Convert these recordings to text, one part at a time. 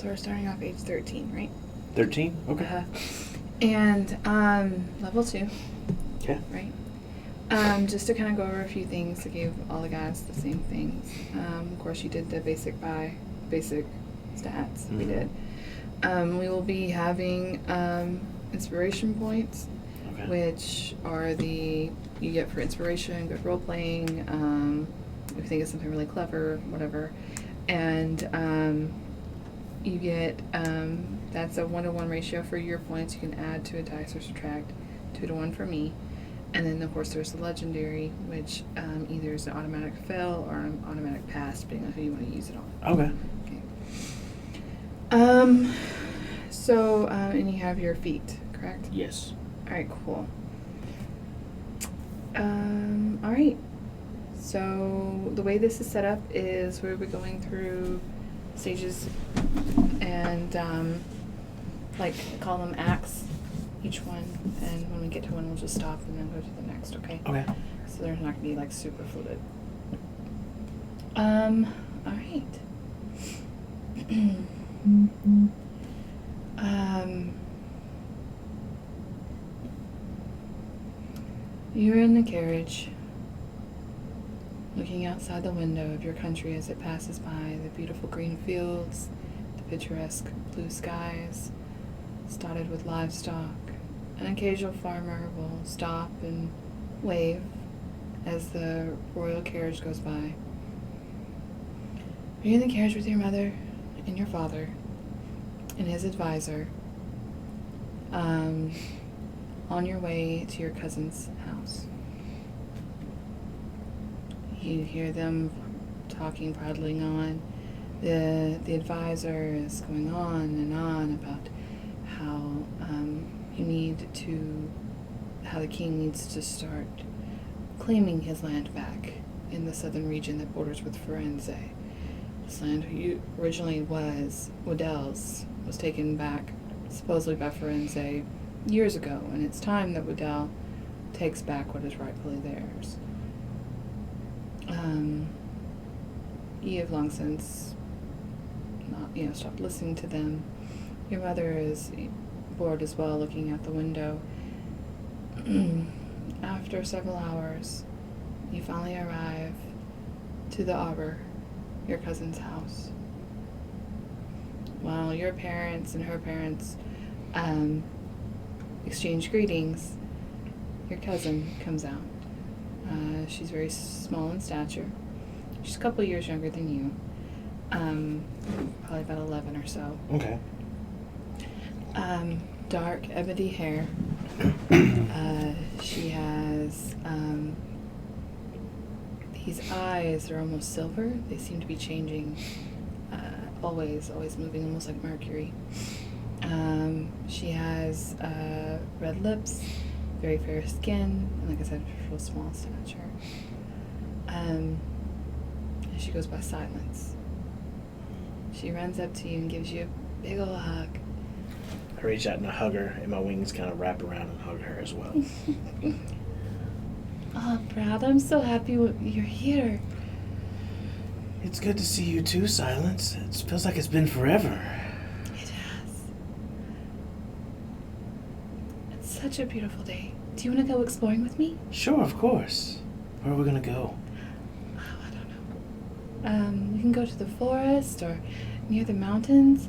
So we're starting off age 13, right? 13? Okay. And level 2. Okay. Right? Just to kind of go over a few things to give all the guys the same things. Of course, you did the basic stats. We did. We will be having inspiration points, which are you get for inspiration, good role playing, if you think it's something really clever, whatever. And you get, that's a 1-to-1 ratio for your points. You can add to a dice or subtract 2-to-1 for me. And then, of course, there's the legendary, which either is an automatic fail or an automatic pass, depending on who you want to use it on. Okay. So, and you have your feet, correct? Yes. All right, cool. All right. So the way this is set up is we'll be going through stages and call them acts, each one. And when we get to one, we'll just stop and then go to the next. Okay. Okay. So they're not gonna be super fluid. All right. You're in the carriage, looking outside the window of your country as it passes by the beautiful green fields, the picturesque blue skies, dotted with livestock. An occasional farmer will stop and wave as the royal carriage goes by. You're in the carriage with your mother and your father and his advisor, on your way to your cousin's house. You hear them talking, prattling on. The advisor is going on and on about how how the king needs to start claiming his land back in the southern region that borders with Firenze. This land originally was Waddell's, was taken back supposedly by Firenze years ago, and it's time that Waddell takes back what is rightfully theirs. You have long since stopped listening to them. Your mother is bored as well, looking out the window. After several hours, you finally arrive to the arbor, your cousin's house. While your parents and her parents exchange greetings, your cousin comes out. She's very small in stature. She's a couple years younger than you. Probably about 11 or so. Okay. Dark ebony hair. She has these eyes are almost silver. They seem to be changing, always moving, almost like Mercury. She has red lips, very fair skin, and like I said, real small stature. And she goes by Silence. She runs up to you and gives you a big ol' hug. I reach out and I hug her, and my wings kind of wrap around and hug her as well. Oh, Brad, I'm so happy you're here. It's good to see you too, Silence. It feels like it's been forever. It has. It's such a beautiful day. Do you want to go exploring with me? Sure, of course. Where are we gonna go? Oh, I don't know. We can go to the forest or near the mountains.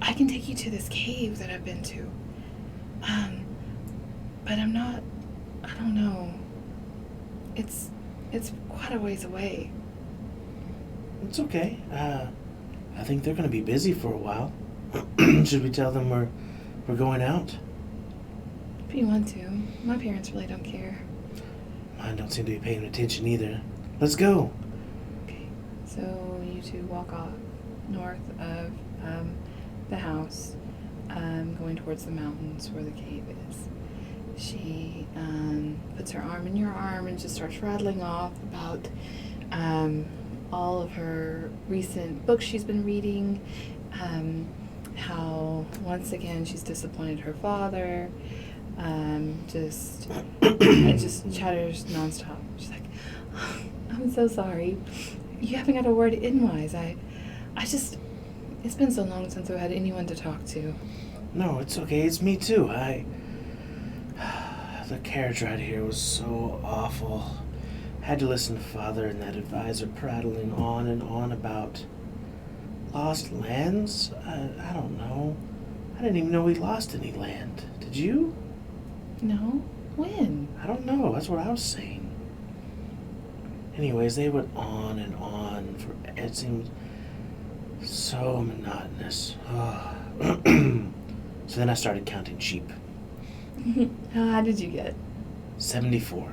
I can take you to this cave that I've been to. But I don't know. It's quite a ways away. It's okay. I think they're gonna be busy for a while. Should we tell them we're going out? If you want to. My parents really don't care. Mine don't seem to be paying attention either. Let's go. Okay. So you two walk off north of the house, going towards the mountains where the cave is. She puts her arm in your arm and just starts rattling off about all of her recent books she's been reading, how once again she's disappointed her father, and just chatters nonstop. She's like, oh, I'm so sorry. You haven't got a word edgewise. It's been so long since I've had anyone to talk to. No, it's okay. It's me too. The carriage ride here was so awful. Had to listen to Father and that advisor prattling on and on about lost lands. I don't know. I didn't even know we lost any land. Did you? No? When? I don't know. That's what I was saying. Anyways, they went on and on. It seemed so monotonous. So then I started counting sheep. How high did you get? 74.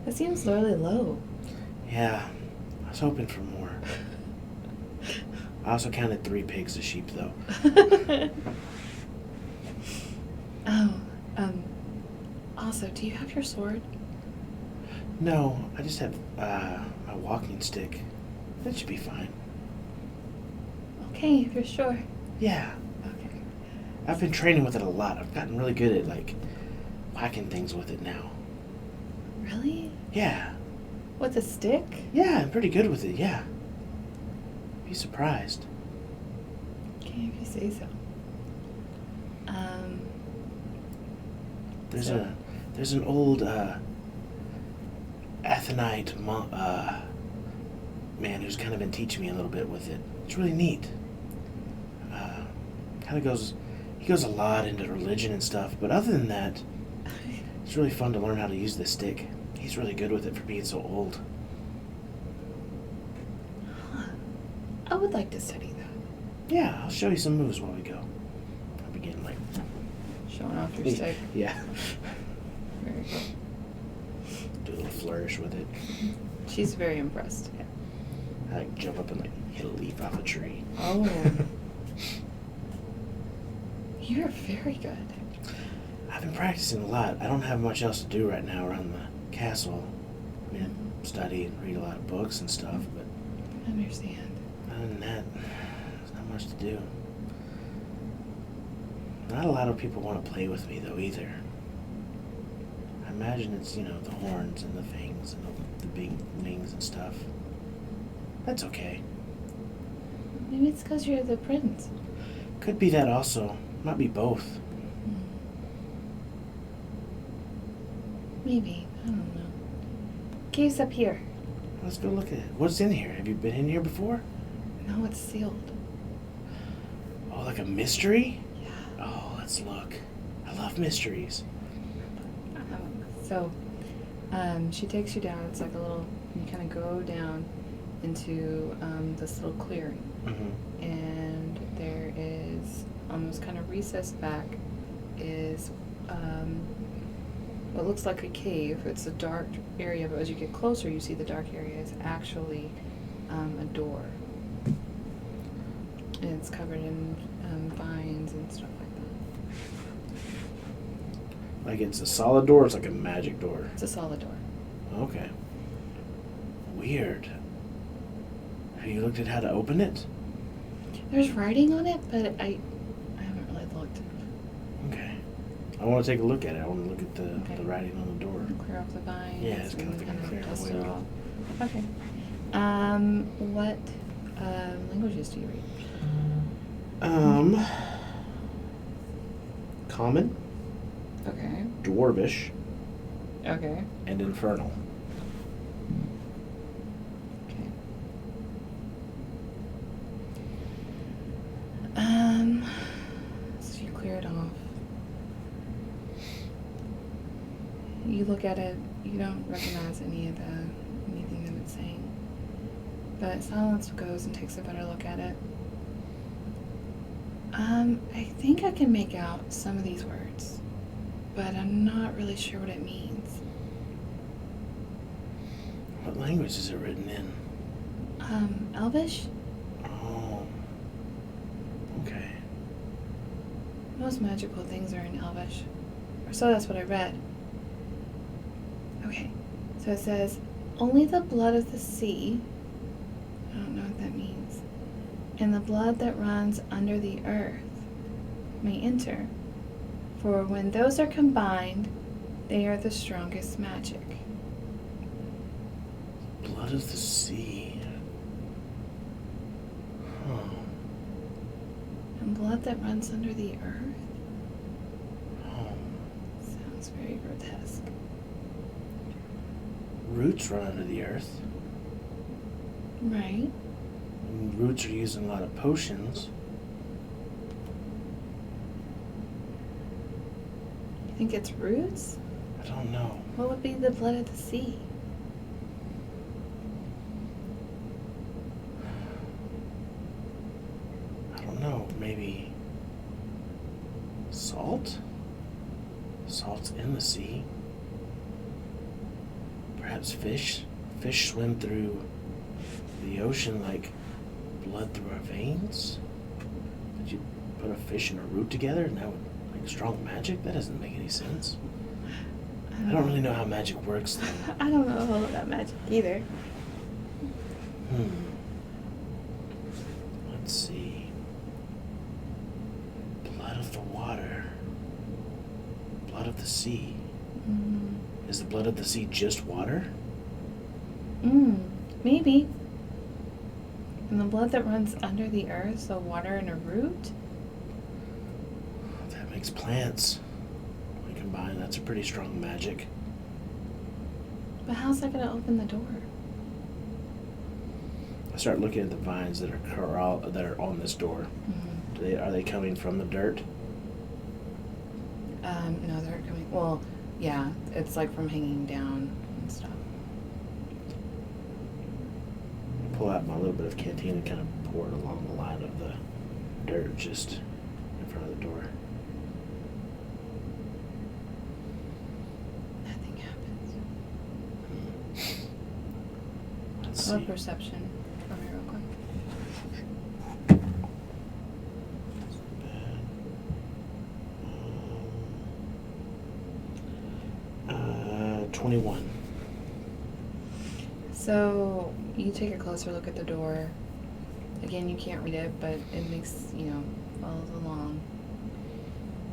That seems really low. Yeah, I was hoping for more. I also counted 3 pigs as sheep, though. Oh, also, do you have your sword? No, I just have my walking stick. That should be fine. Okay, if you're sure. Yeah, Okay. I've been training with it a lot. I've gotten really good at, like, whacking things with it now. Really? Yeah. With a stick? Yeah, I'm pretty good with it, yeah. Be surprised. Okay, if you say so. There's an old Athenite man who's kind of been teaching me a little bit with it. It's really neat. He goes a lot into religion and stuff, but other than that, it's really fun to learn how to use this stick. He's really good with it for being so old. Huh. I would like to study that. Yeah, I'll show you some moves while we go. I'll be getting like... Showing off your stick. Yeah. Very good. Do a little flourish with it. She's very impressed. Yeah. I like jump up and like hit a leaf off a tree. Oh. You're very good. I've been practicing a lot. I don't have much else to do right now around the castle. I mean, I study and read a lot of books and stuff, but I understand. other than that, there's not much to do. Not a lot of people want to play with me, though, either. I imagine it's, the horns and the fangs and the big wings and stuff. That's okay. Maybe it's because you're the prince. Could be that also. Might be both. Maybe. I don't know. Cave's up here. Let's go look at it. What's in here? Have you been in here before? No, it's sealed. Oh, like a mystery? Yeah. Oh, let's look. I love mysteries. So, she takes you down. It's like a little, you kind of go down into this little clearing. Mm-hmm. And there is, almost kind of recessed back, is what looks like a cave. It's a dark area, but as you get closer, you see the dark area is actually a door. And it's covered in vines and stuff like that. Like it's a solid door, it's like a magic door. It's a solid door. Okay. Weird. Have you looked at how to open it? There's writing on it, but I haven't really looked. Okay. I want to take a look at it. I want to look at Okay. the writing on the door. Clear off the vines. Yeah, it's and kind of clear dust away. it off. Okay. What languages do you read? Common, Okay. Dwarvish, Okay. and Infernal. Okay. So you clear it off. You look at it, you don't recognize anything that it's saying. But Silence goes and takes a better look at it. I think I can make out some of these words, but I'm not really sure what it means. What language is it written in? Elvish? Oh. Okay. Most magical things are in Elvish. Or so that's what I read. Okay, so it says, only the blood of the sea, I don't know what that means, and the blood that runs under the earth may enter, for when those are combined, they are the strongest magic. Blood Blood of the sea. Huh. And blood that runs under the earth? Oh. Sounds very grotesque. Roots run under the earth. Right. And roots are used in a lot of potions. You think it's roots? I don't know. What would be the blood of the sea? I don't know. Maybe salt? Salt's in the sea. Perhaps fish? Fish swim through the ocean like blood through our veins? Did you put a fish and a root together and that would like strong magic? That doesn't make any sense. I don't really know how magic works though. I don't know a whole lot about magic either. Let's see. Blood of the water. Blood of the sea. Is the blood of the sea just water? Maybe. And the blood that runs under the earth, so water and a root? That makes plants. When combined, that's a pretty strong magic. But how's that going to open the door? I start looking at the vines that are on this door. Are they coming from the dirt? No, they're coming. Well, yeah, it's like from hanging down and stuff. Pull out my little bit of canteen and kind of pour it along the line of the dirt just in front of the door. Nothing happens. Let's Roll see. perception for me real quick. 21. So you take a closer look at the door. Again, you can't read it, but it makes, follows along.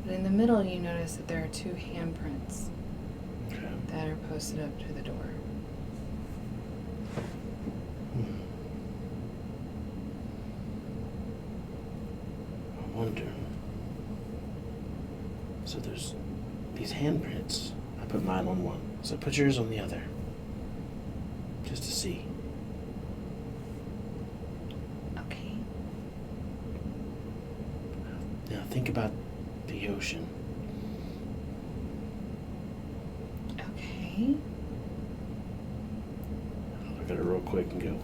But in the middle, you notice that there are 2 handprints that are posted up to the door. I wonder. So there's these handprints. I put mine on one. So put yours on the other. Just to see. Okay. Now think about the ocean. Okay. I'll look at it real quick and go,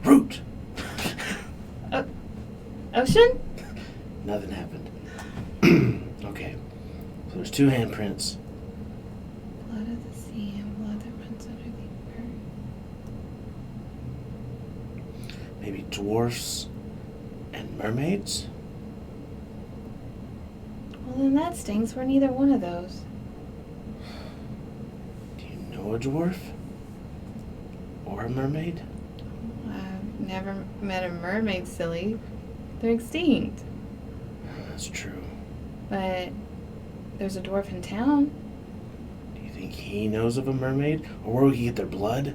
root! Ocean? Nothing happened. Okay. So there's 2 handprints. Blood of the sea and blood that runs under the earth. Maybe dwarfs and mermaids? Well, then that stings. We're neither one of those. Do you know a dwarf? Or a mermaid? I've never met a mermaid, silly. They're extinct. That's true. But there's a dwarf in town. Do you think he knows of a mermaid? Or where we can get their blood?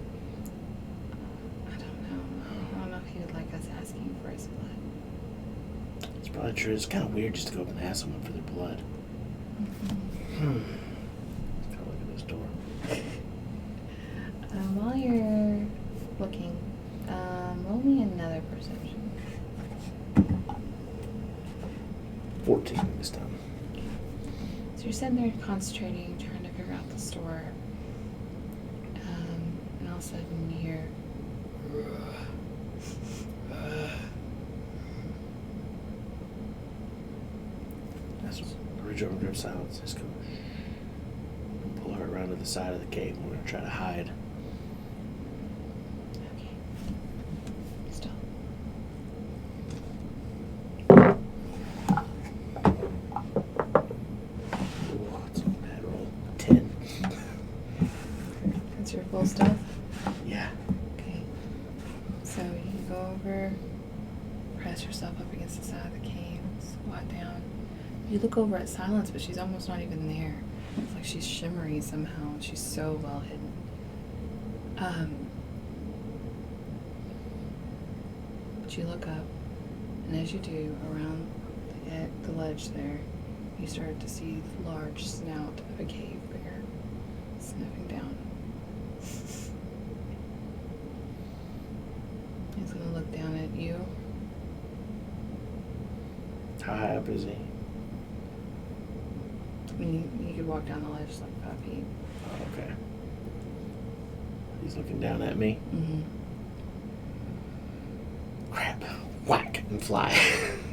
I don't know. I don't know if he would like us asking for his blood. It's probably true. It's kind of weird just to go up and ask someone for their blood. Let's go look at this door. While you're looking, roll me another perception. 14 this time. So you're sitting there concentrating, trying to figure out the store. And all of a sudden you hear... That's what reach over and grab silence. Just go and pull her around to the side of the cave. We're going to try to hide. Okay. Stop. Oh, it's a bad roll. 10. That's your full stuff? Yeah. Okay. So you go over, press yourself up against the side of the cave, squat down. You look over at Silence, but she's almost not even there. It's like she's shimmery somehow. She's so well hidden. But you look up, and as you do, around the ledge there, you start to see the large snout of a cave bear sniffing down. He's going to look down at you. How high up is he? I mean, you could walk down the ledge like 5 feet. Oh, okay. He's looking down at me. Mm-hmm. Crap. Whack and fly.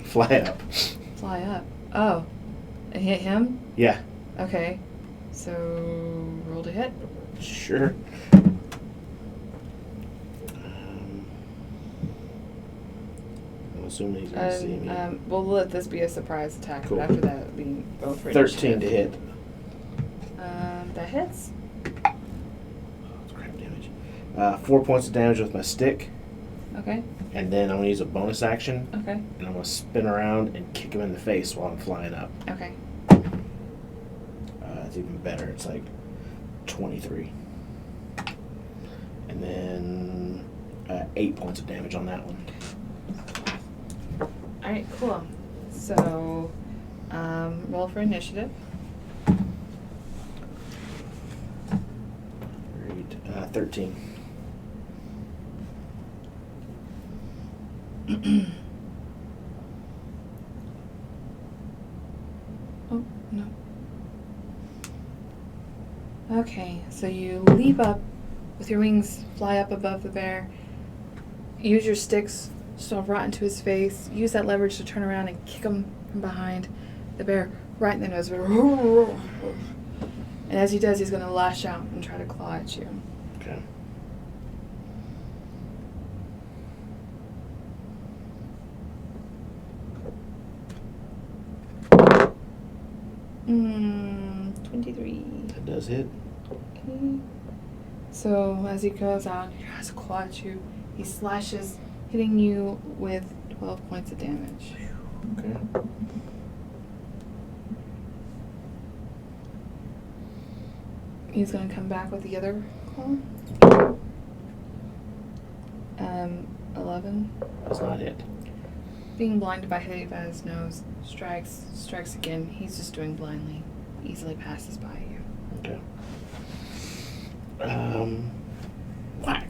Fly up. Fly up. Oh. And hit him? Yeah. Okay. So, roll to hit. Sure. I'm assuming he's going to see me. We'll let this be a surprise attack, Cool. but after that, we go for 13 to hit. That hits. Oh, it's crap damage. 4 points of damage with my stick. Okay. And then I'm going to use a bonus action. Okay. And I'm going to spin around and kick him in the face while I'm flying up. Okay. It's even better. It's like 23. And then 8 points of damage on that one. Alright, cool. So, roll for initiative. Great. 13. Oh, no. Okay, so you leap up with your wings, fly up above the bear, use your sticks, shove right into his face, use that leverage to turn around and kick him from behind the bear right in the nose. And as he does, he's going to lash out and try to claw at you. Okay. Mm, 23. That does hit. Okay. So as he goes out, he tries to claw at you. He slashes, hitting you with 12 points of damage. Okay. He's going to come back with the other claw. 11. Does not hit. Being blinded by hitting by his nose, strikes again. He's just doing blindly. Easily passes by you. Okay. Whack.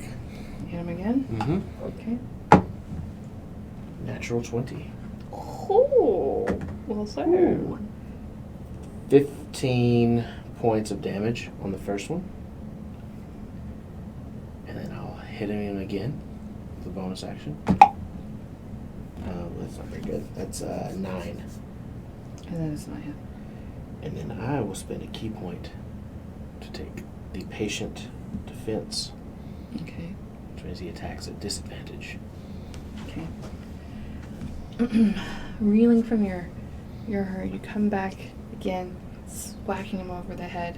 Hit him again. Mm-hmm. Okay. Natural 20. Oh, well Ooh. 15 points of damage on the first one. And then I'll hit him again with a bonus action. That's not very good. That's 9. And then it's not hit. And then I will spend a key point to take the patient defense, Okay. which means he attacks at disadvantage. Okay. Reeling from your hurt, you come back again, whacking him over the head.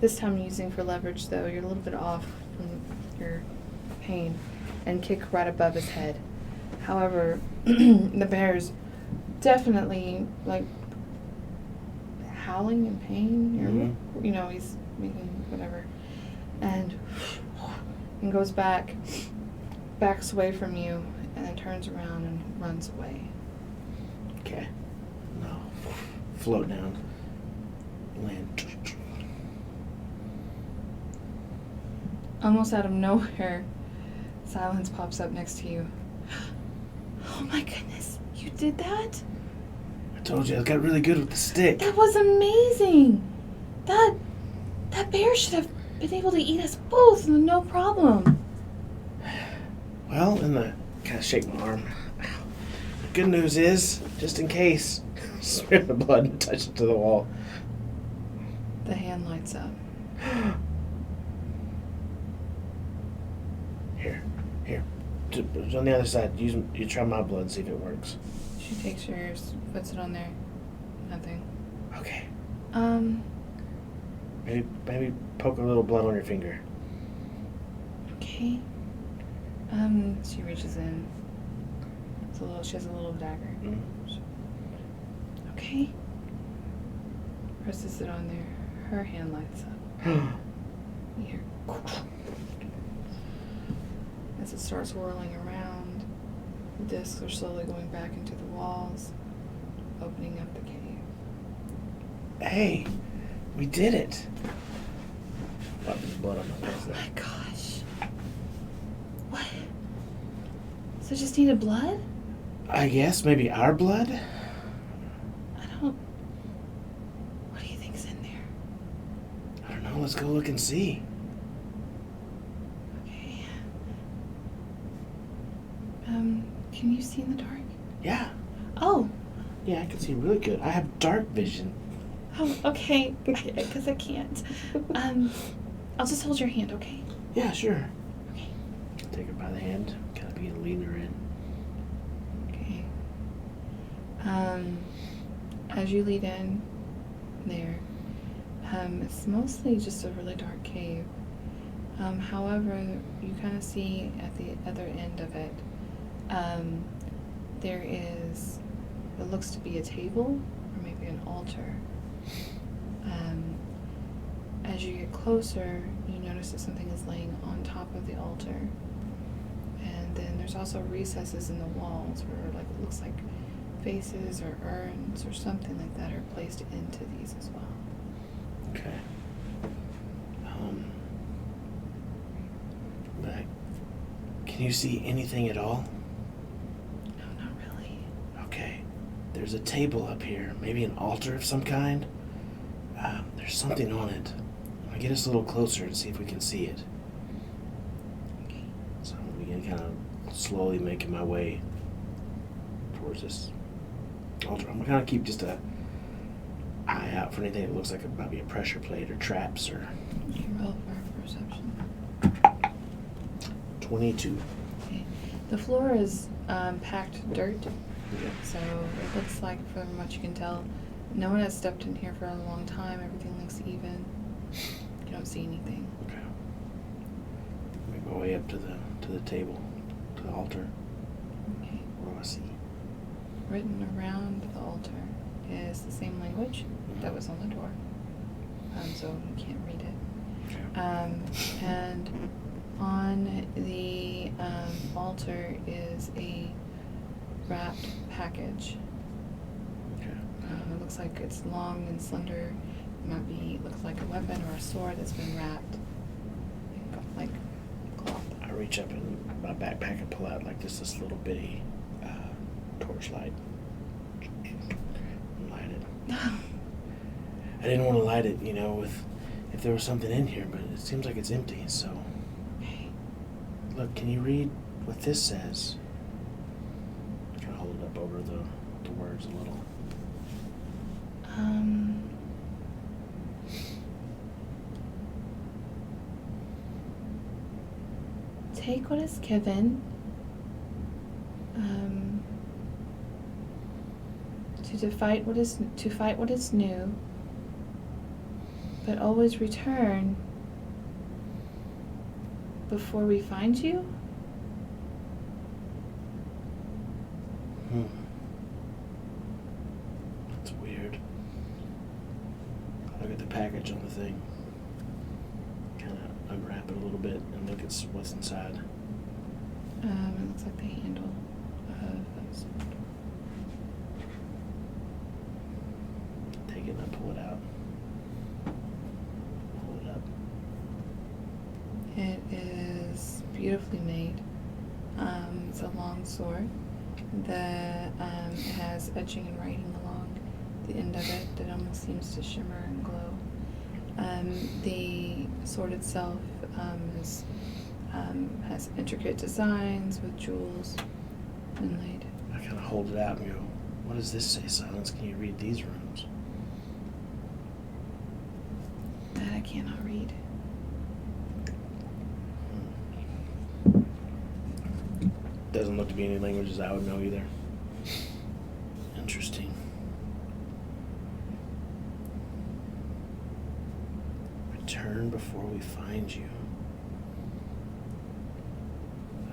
This time using for leverage, though. You're a little bit off from your pain, and kick right above his head. However, the bear's definitely like howling in pain. Mm-hmm. You know, he's making whatever, and goes backs away from you, and then turns around and runs away. Okay. No. Float down. Land. Almost out of nowhere, Silence pops up next to you. Oh my goodness, you did that? I told you I got really good with the stick. That was amazing. That bear should have been able to eat us both, no problem. Well, and I kind of shake my arm. The good news is, just in case, smear the blood and touch it to the wall. The hand lights up. Here. On the other side, you try my blood and see if it works. She takes yours, puts it on there. Nothing. Okay. Maybe poke a little blood on your finger. Okay. She reaches in. She has a little dagger. Mm-hmm. Okay. Presses it on there. Her hand lights up. Here. As it starts whirling around, The discs are slowly going back into the walls, opening up the cave. Hey, we did it. Oh, there's blood on my face Oh there. my gosh. What? So it just needed blood? I guess maybe our blood? I don't... What do you think's in there? I don't know. Let's go look and see. Okay. Can you see in the dark? Yeah. Oh! Yeah, I can see really good. I have dark vision. Oh, okay. Because I can't. I'll just hold your hand, okay? Yeah, sure. Okay. Take her by the hand. Kind of begin to lean her in. Okay. As you lead in there, it's mostly just a really dark cave. However, you kind of see at the other end of it, there is, it looks to be a table or maybe an altar. As you get closer, you notice that something is laying on top of the altar. And then there's also recesses in the walls where like it looks like vases or urns or something like that are placed into these as well. Okay. But can you see anything at all? No, not really. Okay. There's a table up here, maybe an altar of some kind. There's something on it. I'm gonna get us a little closer and see if we can see it. Okay. So I'm gonna begin kind of slowly making my way towards this altar. I'm gonna keep just a eye out for anything that looks like it might be a pressure plate or traps or. You can roll for perception. 22. Okay. The floor is packed dirt, Okay. so it looks like, from what you can tell, no one has stepped in here for a long time. Everything looks even. You don't see anything. Okay. Make my way up to the table, to the altar. Okay. What do I see? Written around the altar is the same language that was on the door, so you can't read it. Okay. And on the altar is a wrapped package. Okay. It looks like it's long and slender. It looks like a weapon or a sword that's been wrapped like cloth. I reach up in my backpack and pull out like just this little bitty torchlight. And light it. I didn't want to light it, with if there was something in here, but it seems like it's empty. So, Okay. look, can you read what this says? Kind of hold it up over the words a little. Take what is given. To fight what is new, but always return before we find you. That's weird. Look at the package on the thing. Kind of unwrap it a little bit and look at what's inside. It looks like the handle of a sword. Take it and I pull it out. Pull it up. It is beautifully made. It's a long sword. It has etching and writing along the end of it that almost seems to shimmer and glow. The sword itself has intricate designs with jewels inlaid. I kind of hold it out and go, what does this say, Silence? Can you read these runes? That I cannot read. Doesn't look to be any languages I would know either. Interesting. Return before we find you.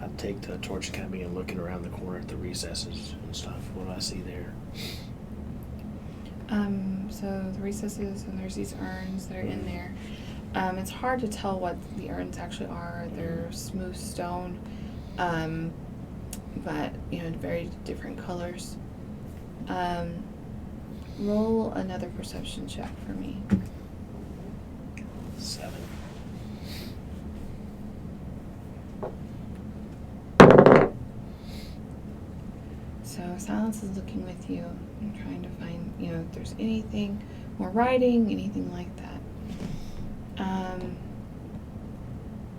I'd take the torch and kind of begin looking around the corner at the recesses and stuff. What do I see there? So the recesses, and there's these urns that are in there. It's hard to tell what the urns actually are. They're smooth stone. but in very different colors. Roll another perception check for me. 7. So Silence is looking with you and trying to find, if there's anything, more writing, anything like that.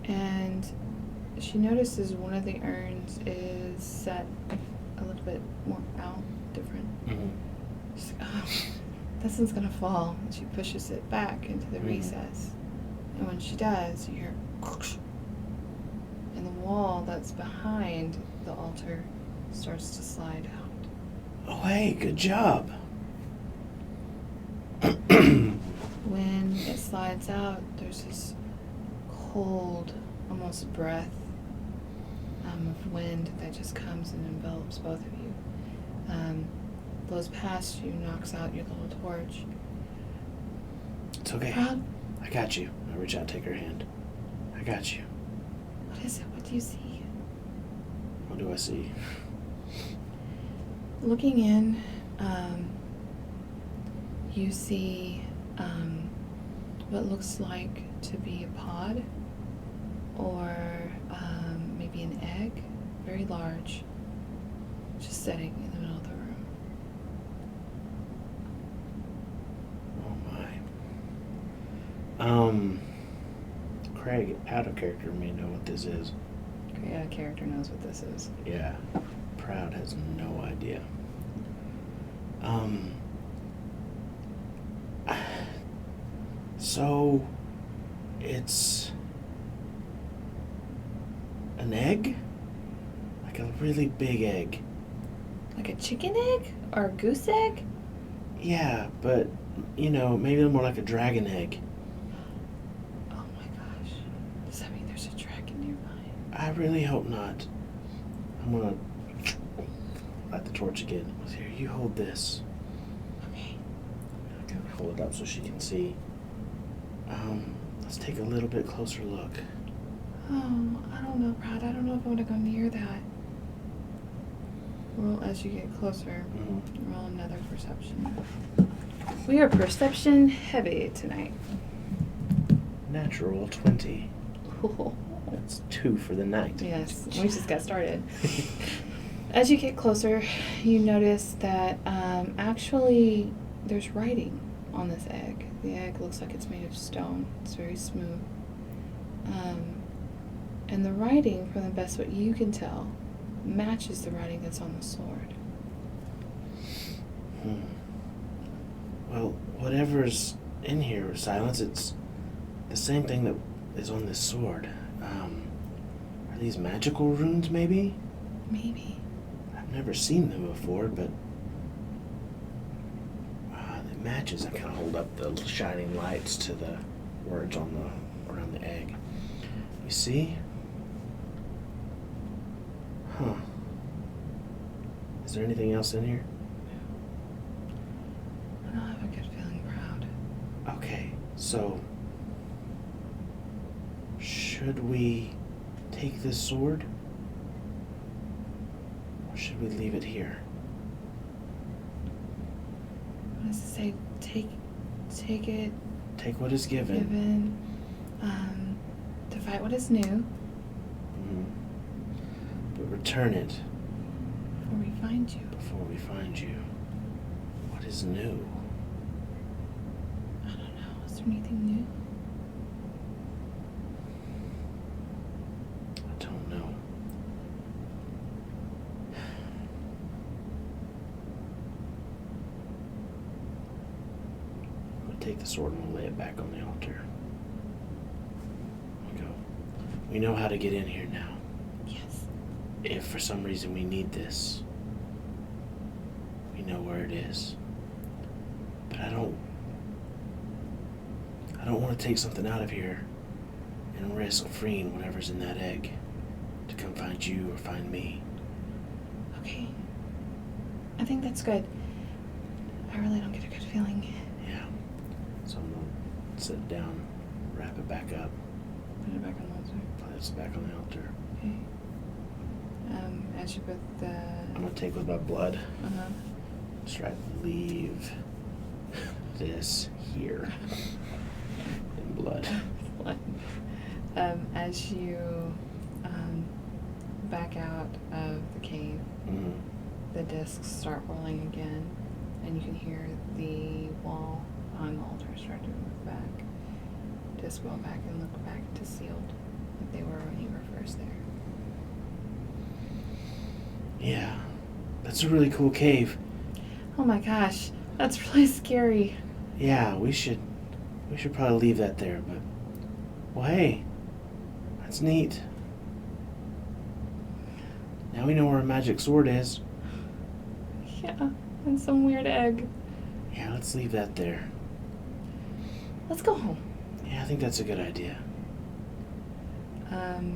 And she notices one of the urns is set a little bit more out, different. Mm-hmm. She's like, oh, this one's gonna fall. And she pushes it back into the recess. And when she does, you hear and the wall that's behind the altar starts to slide out. Oh, hey, good job. When it slides out, there's this cold, almost breath of wind that just comes and envelops both of you. Blows past you, knocks out your little torch. It's okay. Proud? I got you. I reach out, take her hand. I got you. What is it? What do you see? What do I see? Looking in, you see what looks like to be a pod or maybe an egg, very large, just sitting in the middle of the room. Oh my. Craig, out of character, may know what this is. Yeah, character knows what this is. Yeah. Proud has no idea. So, it's an egg? Like a really big egg. Like a chicken egg or a goose egg? Yeah, but, maybe more like a dragon egg. Oh my gosh. Does that mean there's a dragon nearby? I really hope not. I'm gonna light the torch again. Here, you hold this. Okay. I'm gonna hold it up so she can see. Let's take a little bit closer look. Oh, I don't know, Brad. I don't know if I want to go near that. Roll as you get closer. Mm-hmm. Roll another perception. We are perception heavy tonight. Natural 20. Oh. That's 2 for the night. Yes, we just got started. As you get closer, you notice that actually there's writing on this egg. The egg looks like it's made of stone. It's very smooth. And the writing, from the best what you can tell, matches the writing that's on the sword. Well, whatever's in here, Silence, it's the same thing that is on this sword. Are these magical runes, maybe? Maybe. I've never seen them before, but it matches. I kind of hold up the shining lights to the words around the egg. You see? Huh. Is there anything else in here? I don't have a good feeling, Proud. Okay, so should we take this sword? Or should we leave it here? What does it say? Take it. Take what is given. To fight what is new. Mm-hmm. But return it Before we find you. before we find you. What is new? I don't know. Is there anything new? I don't know. We'll take the sword and we'll lay it back on the altar. We go. We know how to get in here now. Yes. If for some reason we need this, we know where it is. But I don't want to take something out of here and risk freeing whatever's in that egg to come find you or find me. Okay. I think that's good. I really don't get a good feeling. Yeah. So I'm gonna sit it down, wrap it back up, Put it back on the altar. place it back on the altar. Okay. as you put the... I'm gonna take with my blood. Uh-huh. Just try to leave this here in blood. As you back out of the cave, the discs start rolling again, and you can hear the wall on the altar start to move back. Discs roll back and look back to sealed, like they were when you were first there. Yeah, that's a really cool cave. Oh my gosh, that's really scary. Yeah, we should probably leave that there, but well, hey, that's neat. Now we know where a magic sword is. Yeah, and some weird egg. Yeah, let's leave that there. Let's go home. Yeah, I think that's a good idea.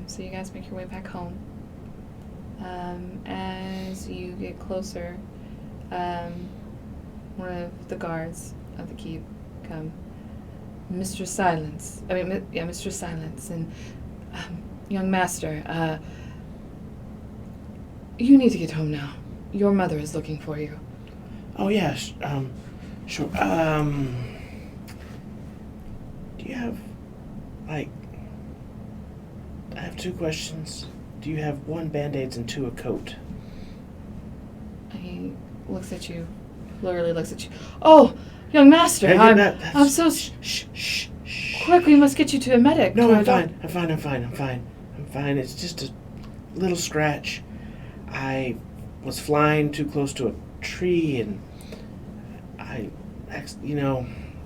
So you guys make your way back home. As you get closer, one of the guards of the keep come. Mr. Silence. Mr. Silence and young master. You need to get home now. Your mother is looking for you. Oh yeah, sure. Do you have, like, I have 2 questions. Do you have 1 Band-Aids and 2 a coat? He looks at you, literally looks at you. Oh, young master, Hey, I'm so... Shh. Quick, we must get you to a medic. No, I'm fine. It's just a little scratch. I was flying too close to a tree and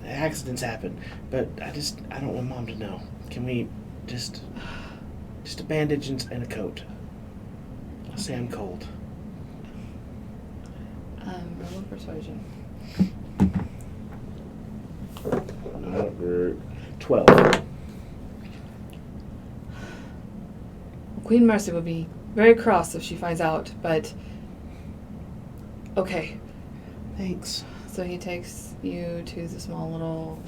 accidents happen. But I don't want Mom to know. Can we just a bandage and a coat? I'll say I'm cold. Roll persuasion. 12. Queen Mercy will be very cross if she finds out, but okay. Thanks. So he takes you to the small little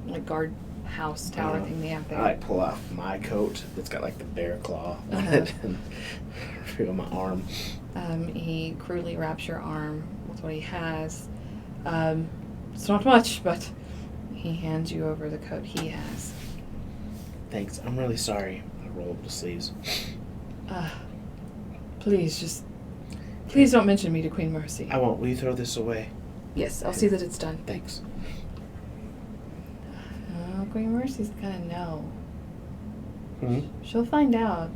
like guard house tower thing they have there. I pull off my coat that's got like the bear claw on it and feel my arm. He crudely wraps your arm with what he has. It's not much, but he hands you over the coat he has. Thanks. I'm really sorry. I roll up the sleeves. Please don't mention me to Queen Mercy. I won't. Will you throw this away? Yes, I'll see that it's done. Thanks. Queen Mercy's gonna know. She'll find out.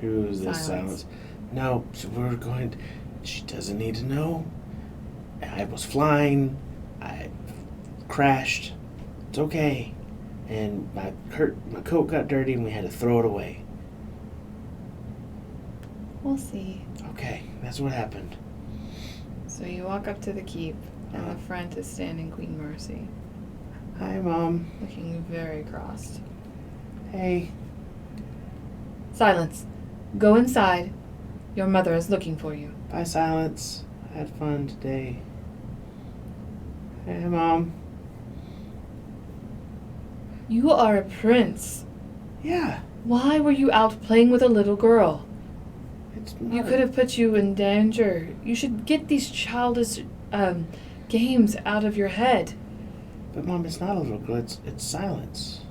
Who's this Silence? No, she doesn't need to know. I was flying. I crashed. It's okay. And my coat got dirty and we had to throw it away. We'll see. Okay, that's what happened. So you walk up to the keep, and the front is standing Queen Mercy. Hi, Mom. Looking very crossed. Hey. Silence. Go inside. Your mother is looking for you. Bye, Silence. I had fun today. Hey, Mom. You are a prince. Yeah. Why were you out playing with a little girl? You could have put you in danger. You should get these childish games out of your head. But Mom, it's not a little girl. It's Silence.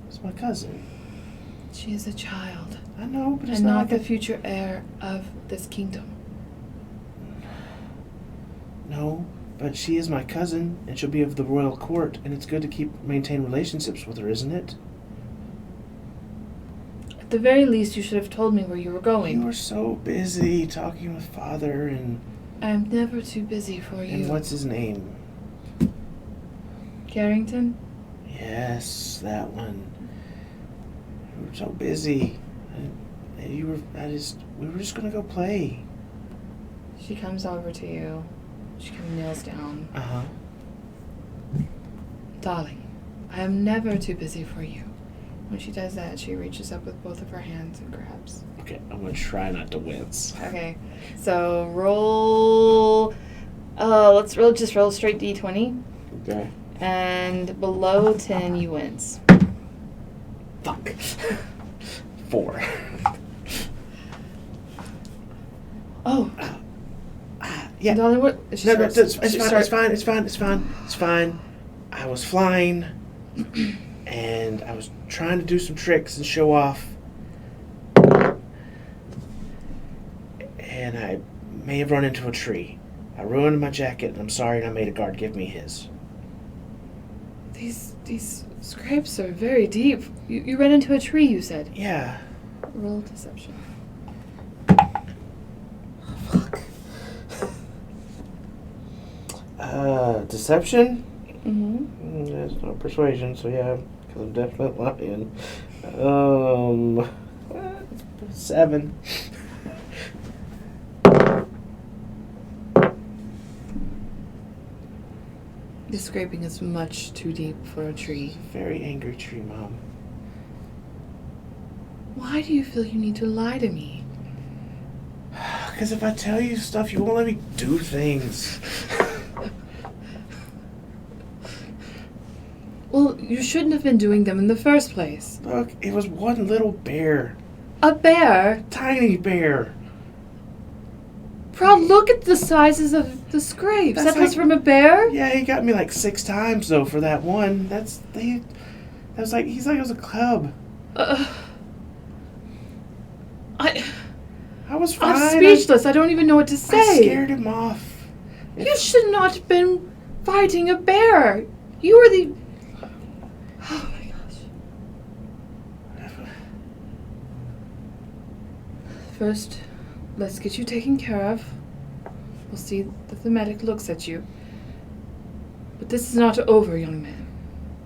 It's my cousin. She is a child. I know, but it's and not not like the future heir of this kingdom. No, but she is my cousin, and she'll be of the royal court, and it's good to maintain relationships with her, isn't it? At the very least, you should have told me where you were going. You were so busy talking with Father and... I'm never too busy for you. And what's his name? Carrington? Yes, that one. We were so busy. We were just gonna go play. She comes over to you. She kneels down. Uh-huh. Darling, I am never too busy for you. When she does that, she reaches up with both of her hands and grabs. Okay, I'm gonna try not to wince. Okay, so roll... let's roll straight D20. Okay. And below 10, you wince. Fuck. 4. Oh. Yeah. Darling, what? No, it's fine. I was flying, and I was trying to do some tricks and show off, and I may have run into a tree. I ruined my jacket, and I'm sorry, and I made a guard give me his. These scrapes are very deep. You ran into a tree, you said. Yeah. Roll deception. Fuck. Deception? Mm-hmm. There's no persuasion, so yeah, because I'm definitely lying. 7. The scraping is much too deep for a tree. Very angry tree, Mom. Why do you feel you need to lie to me? Because if I tell you stuff, you won't let me do things. Well, you shouldn't have been doing them in the first place. Look, it was one little bear. A bear? Tiny bear. Proud, look at the sizes of the scrapes. That's That was like- from a bear? Yeah, he got me like 6 times though for that one. He's like it was a cub. I was fine. I'm speechless. I don't even know what to say. I scared him off. You should not have been fighting a bear. You were the... Oh my gosh. First, let's get you taken care of. We'll see that the medic looks at you. But this is not over, young man.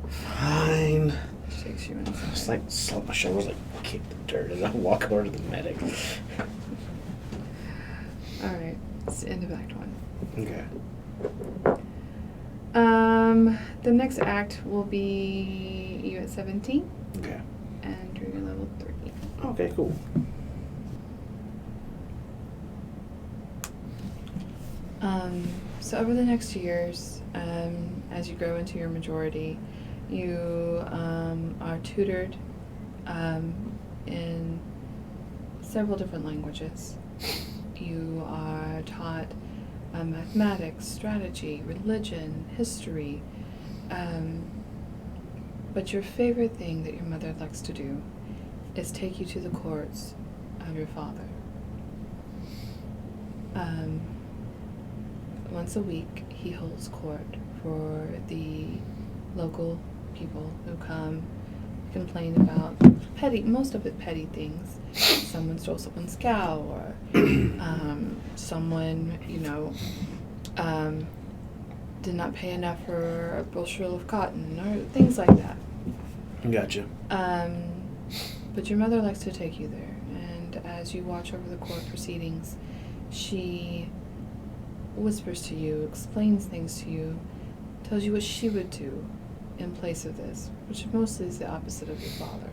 Fine. She takes you inside. Just like slap my shoulders, like kick the dirt, and I walk over to the medic. Alright, it's the end of Act 1. Okay. The next act will be you at 17. Okay. And you're level 3. Okay, cool. So over the next years, as you grow into your majority, you are tutored in several different languages. You are taught mathematics, strategy, religion, history. But your favorite thing that your mother likes to do is take you to the courts of your father. Once a week, he holds court for the local people who come complain about most of it petty things. Someone stole someone's cow, or someone, did not pay enough for a bushel of cotton, or things like that. Gotcha. But your mother likes to take you there, and as you watch over the court proceedings, she whispers to you, explains things to you, tells you what she would do in place of this, which mostly is the opposite of your father.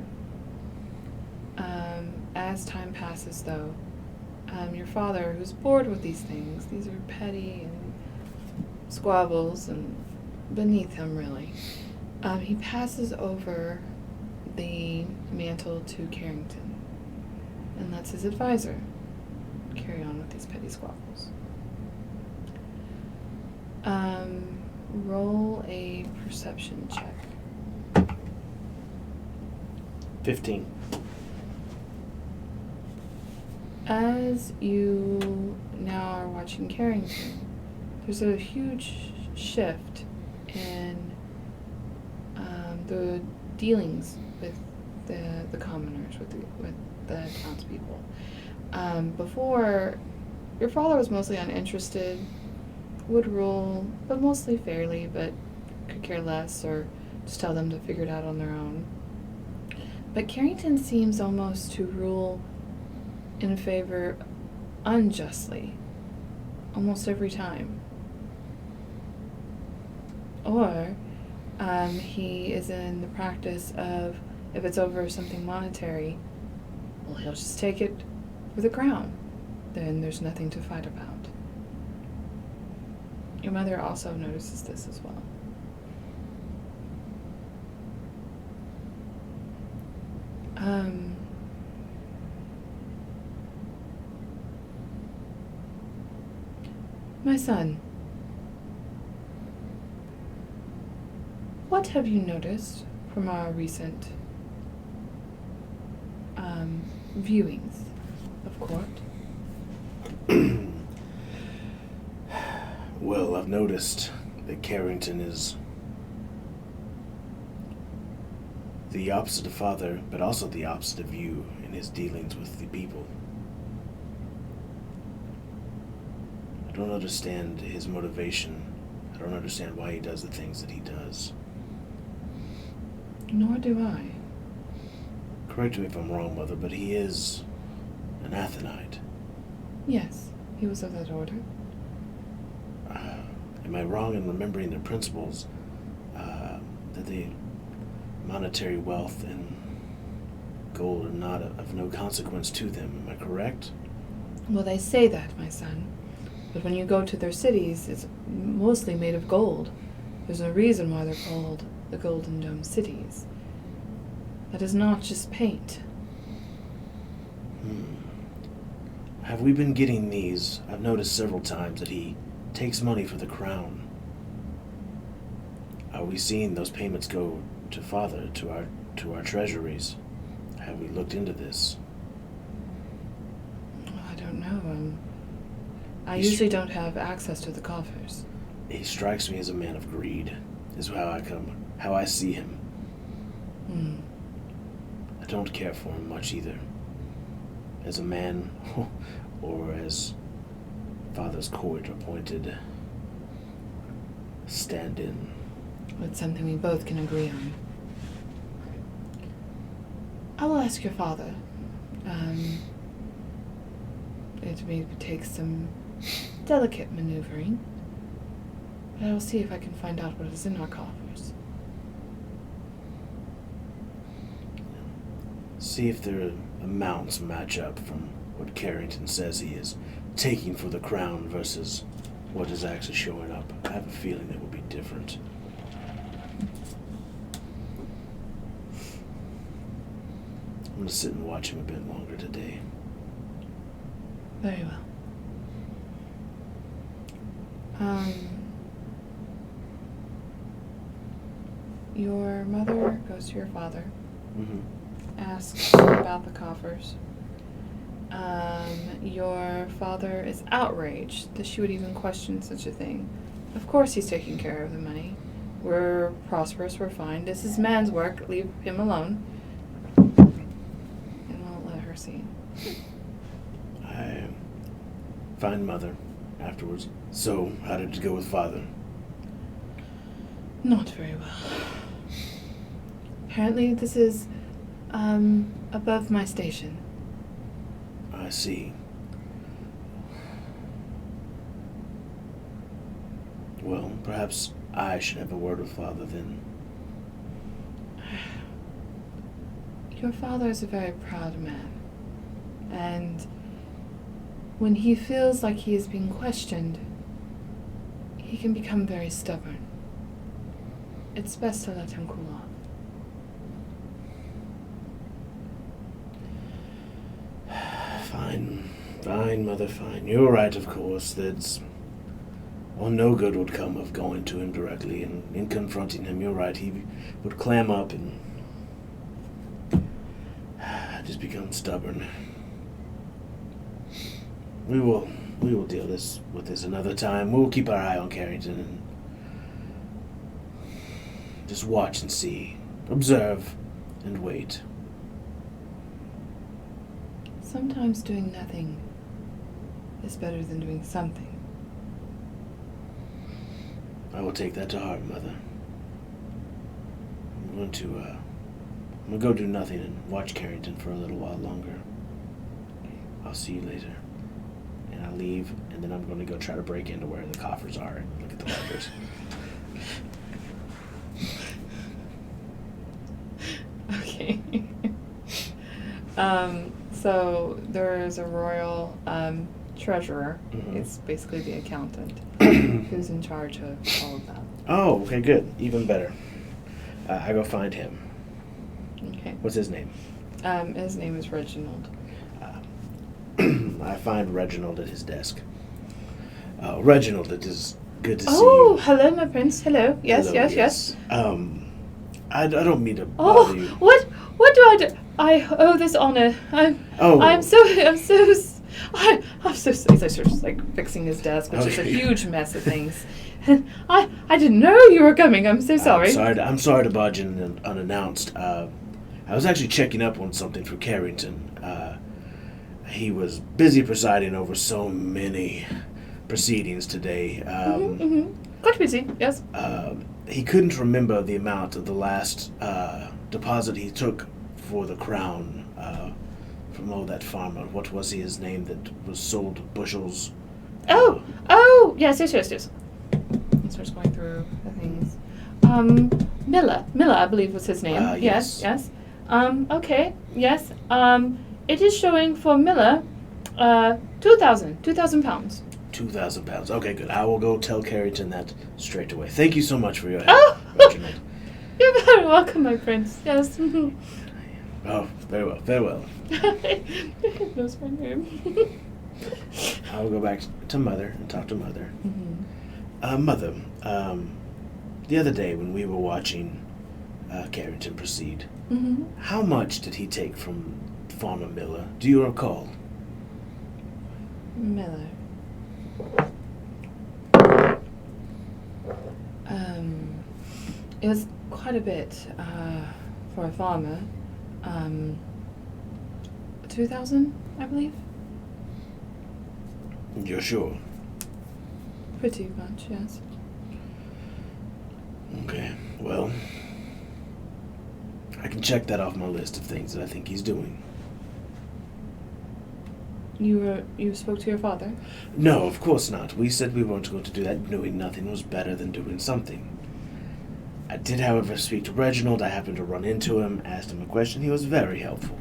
As time passes, though, your father, who's bored with these things, these are petty and squabbles and beneath him, really, he passes over the mantle to Carrington, and lets his advisor carry on with these petty squabbles. Roll a perception check. 15. As you now are watching Carrington, there's a huge shift in the dealings with the commoners, with the townspeople. Before, your father was mostly uninterested, would rule, but mostly fairly, but could care less, or just tell them to figure it out on their own. But Carrington seems almost to rule in favor unjustly, almost every time. Or he is in the practice of, if it's over something monetary, well, he'll just take it for the crown. Then there's nothing to fight about. Your mother also notices this as well. My son, what have you noticed from our recent viewings of court? Well, I've noticed that Carrington is the opposite of father, but also the opposite of you in his dealings with the people. I don't understand his motivation. I don't understand why he does the things that he does. Nor do I. Correct me if I'm wrong, Mother, but he is an Athenite. Yes, he was of that order. Am I wrong in remembering their principles? That the monetary wealth and gold are not of no consequence to them. Am I correct? Well, they say that, my son. But when you go to their cities, it's mostly made of gold. There's a reason why they're called the Golden Dome cities. That is not just paint. Have we been getting these? I've noticed several times that he takes money for the crown. Are we seeing those payments go to Father, to our treasuries? Have we looked into this? I don't know. I usually don't have access to the coffers. He strikes me as a man of greed, is how I see him. I don't care for him much either. As a man, or as Father's court-appointed stand-in. It's something we both can agree on. I will ask your father. It may take some delicate maneuvering, but I will see if I can find out what is in our coffers. See if their amounts match up from what Carrington says he is taking for the crown versus what is actually showing up. I have a feeling it will be different. I'm going to sit and watch him a bit longer today. Very well. Your mother goes to your father, asks about the coffers. Your father is outraged that she would even question such a thing. Of course he's taking care of the money. We're prosperous, we're fine. This is man's work, leave him alone. And won't let her see. I find Mother afterwards. So, how did it go with Father? Not very well. Apparently this is, above my station. I see. Well, perhaps I should have a word with Father then. Your father is a very proud man. And when he feels like he is being questioned, he can become very stubborn. It's best to let him cool off. Fine, Mother, fine. You're right, of course. No good would come of going to him directly and in confronting him. You're right. He would clam up and just become stubborn. We will deal with this another time. We'll keep our eye on Carrington and just watch and see, observe, and wait. Sometimes doing nothing is better than doing something. I will take that to heart, Mother. I'm going to go do nothing and watch Carrington for a little while longer. I'll see you later. And I'll leave, and then I'm going to go try to break into where the coffers are and look at the ledgers. Okay. So there's a royal treasurer. It's basically the accountant who's in charge of all of that. Oh, okay, good. Even better. I go find him. Okay. What's his name? His name is Reginald. I find Reginald at his desk. Reginald, it is good to see Oh, you. hello, my prince. Hello. Yes, Hello, yes. I don't mean to Oh, bother you. what do I do? I owe this honor. I'm so he's like, sort of like fixing his desk, which is a Okay. huge mess of things. I didn't know you were coming. I'm so sorry. I'm sorry to barge in unannounced. I was actually checking up on something for Carrington. He was busy presiding over so many proceedings today. Quite busy. Yes. He couldn't remember the amount of the last deposit he took for the crown from that farmer. What was his name that was sold bushels? Oh, yes. He starts going through the things. Miller, I believe was his name. Yes. Yes. Okay. Yes. It is showing for Miller, 2,000 pounds. 2,000 pounds. Okay, good. I will go tell Carrington that straight away. Thank you so much for your help, Oh! Reginald. You're very welcome, my prince. Yes. Oh, very well, very well. He knows my name. I will go back to Mother and talk to Mother. Mother, the other day when we were watching Carrington proceed, how much did he take from Farmer Miller? Do you recall? Miller. It was quite a bit for a farmer. 2,000, I believe. You're sure? Pretty much, yes. Okay, well, I can check that off my list of things that I think he's doing. You spoke to your father? No, of course not. We said we weren't going to do that. Doing nothing was better than doing something. I did, however, speak to Reginald. I happened to run into him, asked him a question. He was very helpful.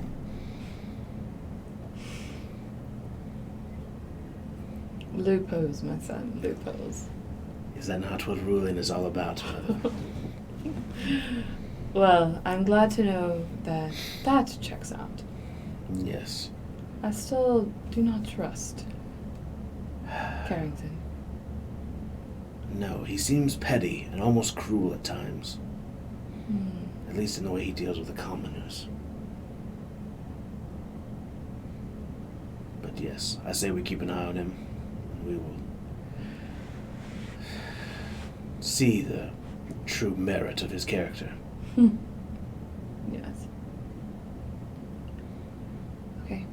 Loopholes, my son, loopholes. Is that not what ruling is all about, Mother? Well, I'm glad to know that that checks out. Yes. I still do not trust Carrington. No, he seems petty and almost cruel at times. Hmm. At least in the way he deals with the commoners. But yes, I say we keep an eye on him. And we will see the true merit of his character. Yes. Okay.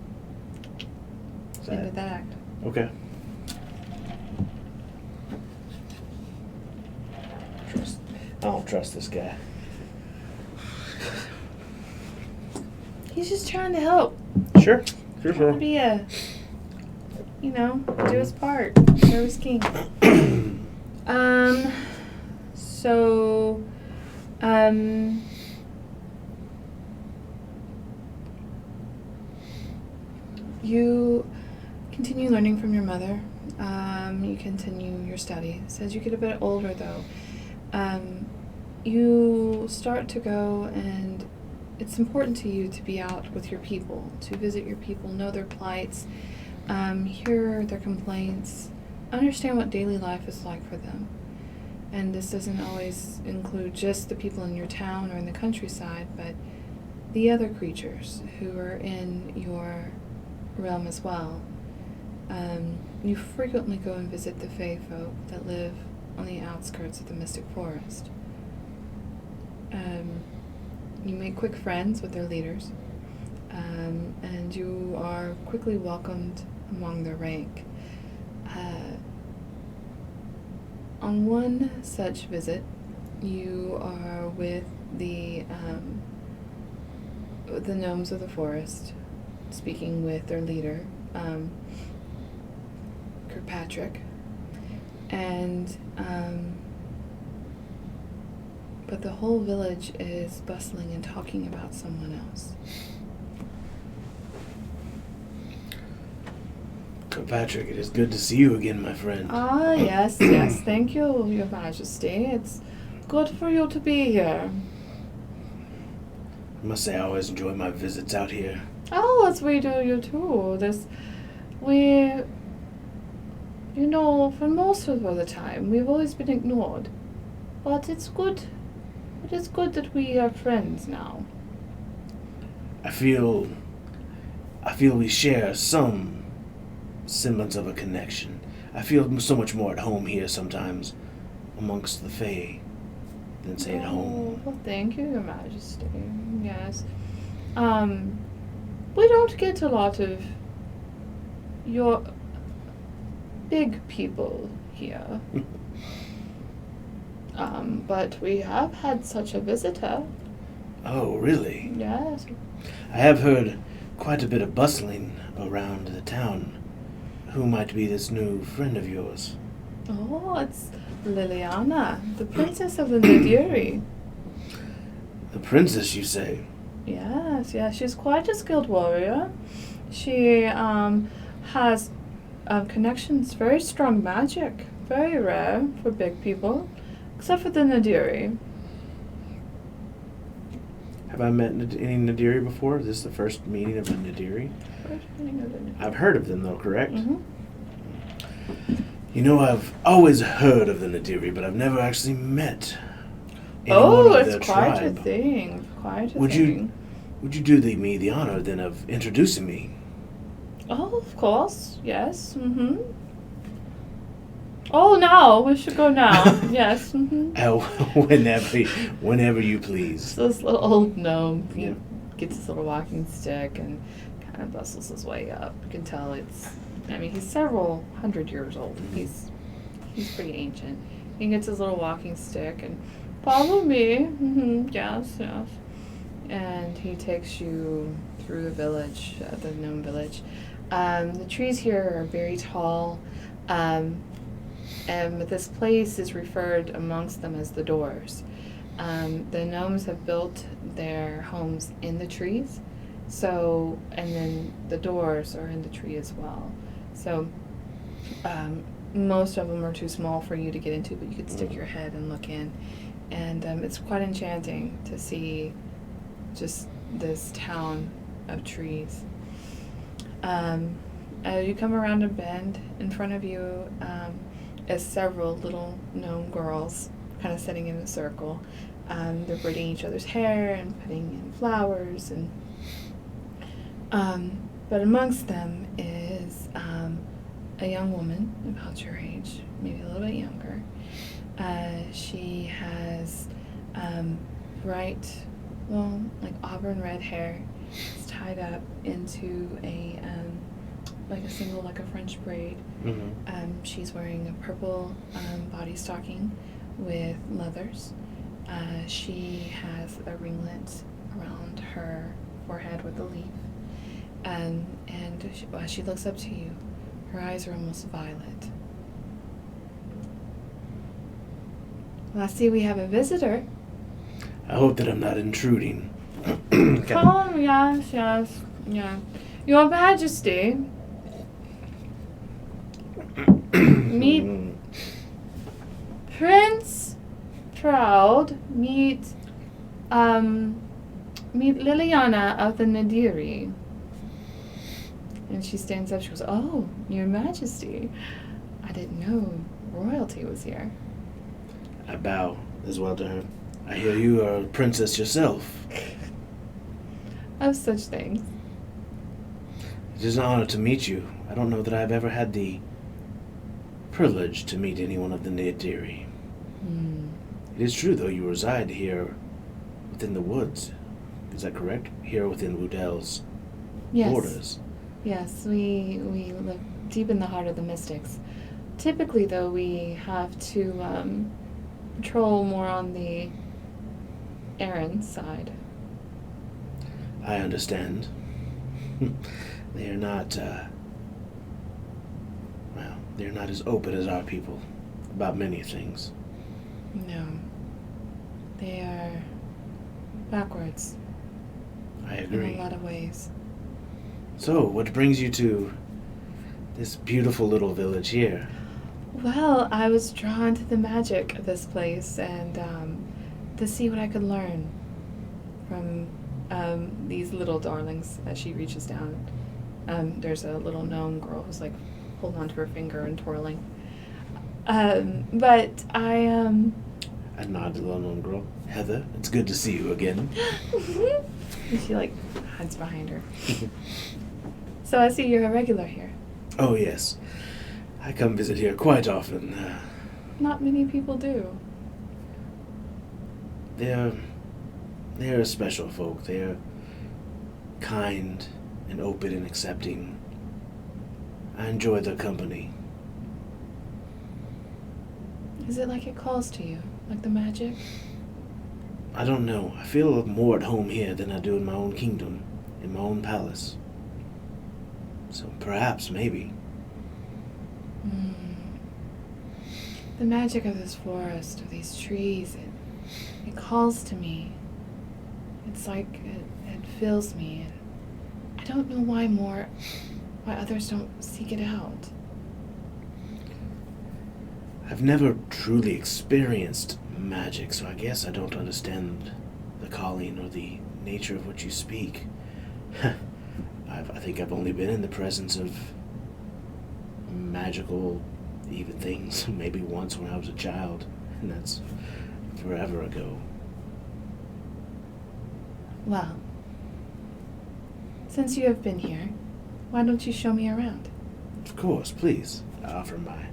Is End of that act. Okay. I don't trust this guy. He's just trying to help. Sure. Trying to be do his part. Serve his king. You continue learning from your mother. You continue your studies. As you get a bit older, though, you start to go, and it's important to you to be out with your people, to visit your people, know their plights, hear their complaints, understand what daily life is like for them. And this doesn't always include just the people in your town or in the countryside, but the other creatures who are in your realm as well. You frequently go and visit the Fae folk that live on the outskirts of the Mystic Forest. You make quick friends with their leaders, and you are quickly welcomed among their rank. On one such visit, you are with the gnomes of the forest, speaking with their leader, Kirkpatrick, and but the whole village is bustling and talking about someone else. Patrick, it is good to see you again, my friend. Ah, yes, yes. Thank you, Your Majesty. It's good for you to be here. I must say I always enjoy my visits out here. Oh, as we do you too. You know, for most of the time, we've always been ignored. But it's good. It is good that we are friends now. I feel we share some semblance of a connection. I feel so much more at home here sometimes amongst the Fae than say at home. Well, thank you, Your Majesty. Yes. We don't get a lot of your big people here. But we have had such a visitor. Oh, really? Yes. I have heard quite a bit of bustling around the town. Who might be this new friend of yours? Oh, it's Liliana, the princess of the Nadiri. The princess, you say? Yes, she's quite a skilled warrior. She has connections, very strong magic, very rare for big people, except for the Nadiri. Have I met any Nadiri before? Is this the first meeting of a Nadiri? First meeting of the Nadiri. I've heard of them, though, correct? Mm-hmm. You know, I've always heard of the Nadiri, but I've never actually met anyone of their It's quite tribe. a thing. Quite a Would thing. you do me the honor then of introducing me? Oh, of course. Yes. Mm-hmm. Oh, now we should go now. Yes. Mm-hmm. Oh, whenever you please. So this little old gnome, he Yeah. gets his little walking stick and kind of bustles his way up. You can tell he's several hundred years old. He's pretty ancient. He gets his little walking stick and follow me. Mm-hmm. Yes. And he takes you through the village, the gnome village. The trees here are very tall. And this place is referred amongst them as the doors. The gnomes have built their homes in the trees, and then the doors are in the tree as well. So most of them are too small for you to get into, but you could stick your head and look in. And it's quite enchanting to see just this town of trees. You come around a bend. In front of you is several little gnome girls kind of sitting in a circle. They're braiding each other's hair and putting in flowers. But amongst them is a young woman about your age, maybe a little bit younger. She has bright, like auburn red hair. It's tied up into a single, like a French braid. Mm-hmm. She's wearing a purple body stocking with leathers. She has a ringlet around her forehead with a leaf. And she looks up to you. Her eyes are almost violet. Well, I see we have a visitor. I hope that I'm not intruding. Oh, yes. Yeah. Your Majesty. Meet Prince Proud. Meet Liliana of the Nadiri. And she stands up. She goes, "Oh, Your Majesty. I didn't know royalty was here." I bow as well to her. I hear you are a princess yourself. Of such things. It is an honor to meet you. I don't know that I've ever had the privilege to meet anyone of the Nadiri. It is true, though, you reside here within the woods. Is that correct? Here within Wudel's borders. Yes, we live deep in the heart of the Mystics. Typically, though, we have to patrol more on the errand side. I understand. They are not, they're not as open as our people about many things. No. They are backwards. I agree. In a lot of ways. So, what brings you to this beautiful little village here? Well, I was drawn to the magic of this place and to see what I could learn from these little darlings as she reaches down. There's a little gnome girl who's like holding onto her finger and twirling. But I nod to the unknown girl. Heather, it's good to see you again. and she like hides behind her. So I see you're a regular here. Oh, yes. I come visit here quite often. Not many people do. They're a special folk. They're kind and open and accepting. I enjoy their company. Is it like it calls to you? Like the magic? I don't know. I feel more at home here than I do in my own kingdom, in my own palace. So perhaps, maybe. The magic of this forest, of these trees, it calls to me. It's like it fills me. And I don't know why others don't seek it out. I've never truly experienced magic, so I guess I don't understand the calling or the nature of what you speak. I think I've only been in the presence of magical even things maybe once when I was a child, and that's forever ago. Well, since you have been here, why don't you show me around? Of course, please. I offer my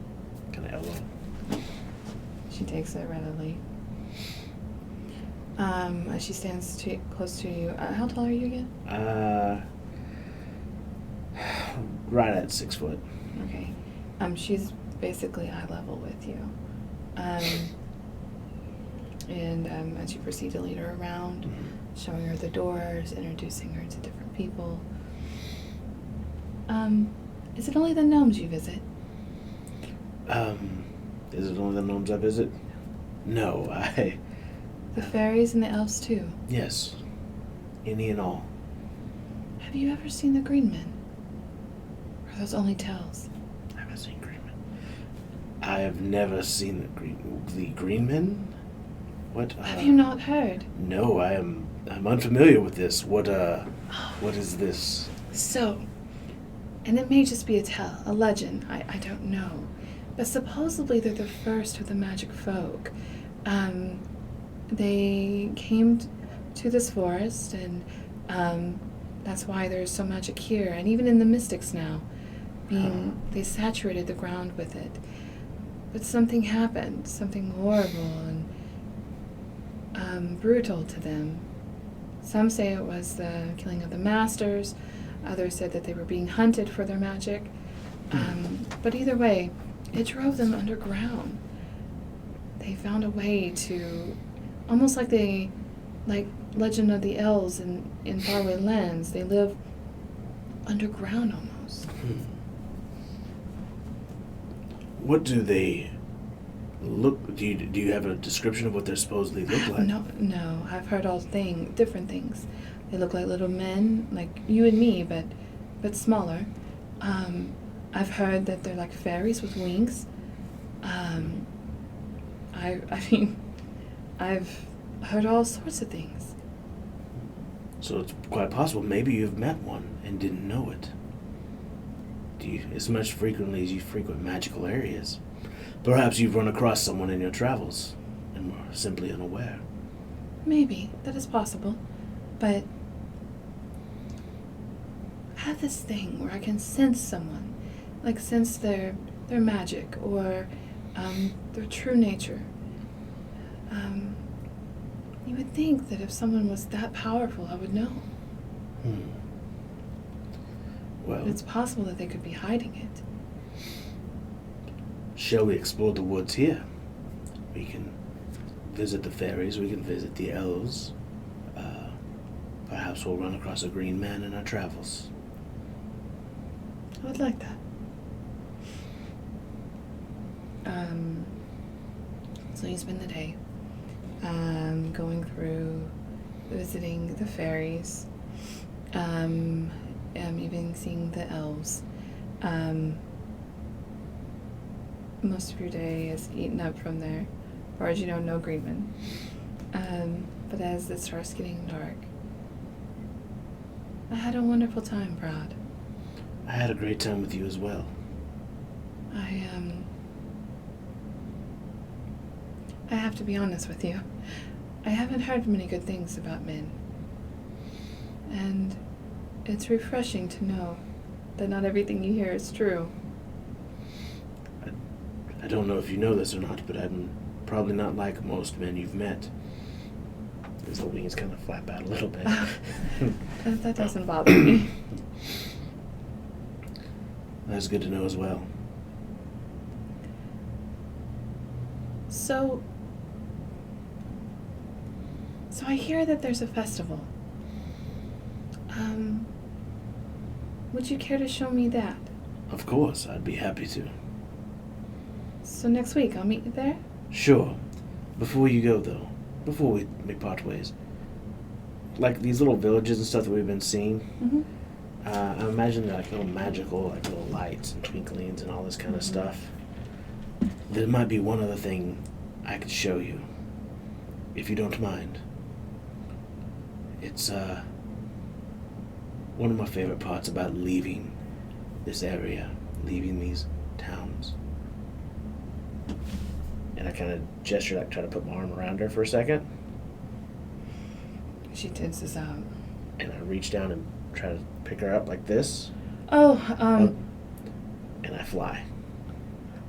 kind of elbow. She takes it readily. As she stands close to you, how tall are you again? Right at 6 foot. Okay. She's basically eye level with you. And as you proceed to lead her around, showing her the doors, introducing her to different people. Is it only the gnomes you visit? Is it only the gnomes I visit? No, The fairies and the elves too? Yes. Any and all. Have you ever seen the green men? Or are those only tales? I haven't seen green men. I have never seen the green men? What? Have you not heard? No, I'm unfamiliar with this. What is this? So, and it may just be a tale, a legend, I don't know. But supposedly they're the first of the magic folk. They came to this forest, and that's why there's so magic here. And even in the mystics now, they saturated the ground with it. But something happened, something horrible and brutal to them. Some say it was the killing of the masters. Others said that they were being hunted for their magic. But either way, it drove them underground. They found a way to, almost like Legend of the Elves in faraway lands, they live underground almost. What do they look? Do you have a description of what they supposedly look like? No. I've heard different things. They look like little men, like you and me, but smaller. I've heard that they're like fairies with wings. I've heard all sorts of things. So it's quite possible maybe you've met one and didn't know it. As much frequently as you frequent magical areas, perhaps you've run across someone in your travels and were simply unaware. Maybe, that is possible. But I have this thing where I can sense someone, like sense their magic or their true nature. You would think that if someone was that powerful, I would know. Well, but it's possible that they could be hiding it. Shall we explore the woods here? We can visit the fairies, we can visit the elves. Perhaps we'll run across a green man in our travels. I would like that. So you spend the day going through visiting the fairies, even seeing the elves. Most of your day is eaten up from there. As far as you know, no green men. But as it starts getting dark, I had a wonderful time, Brad. I had a great time with you as well. I have to be honest with you. I haven't heard many good things about Min. And it's refreshing to know that not everything you hear is true. I don't know if you know this or not, but I'm probably not like most men you've met. His little wings kind of flap out a little bit. That doesn't bother me. That's good to know as well. So I hear that there's a festival. Would you care to show me that? Of course, I'd be happy to. So next week, I'll meet you there? Sure. Before you go, though, before we part ways, like these little villages and stuff that we've been seeing, Mm-hmm. I imagine they're like little magical, like little lights and twinklings and all this kind of stuff. There might be one other thing I could show you, if you don't mind. It's one of my favorite parts about leaving this area, leaving these towns. And I kind of gesture, like try to put my arm around her for a second. She tenses out. And I reach down and try to pick her up like this. Oh, And I fly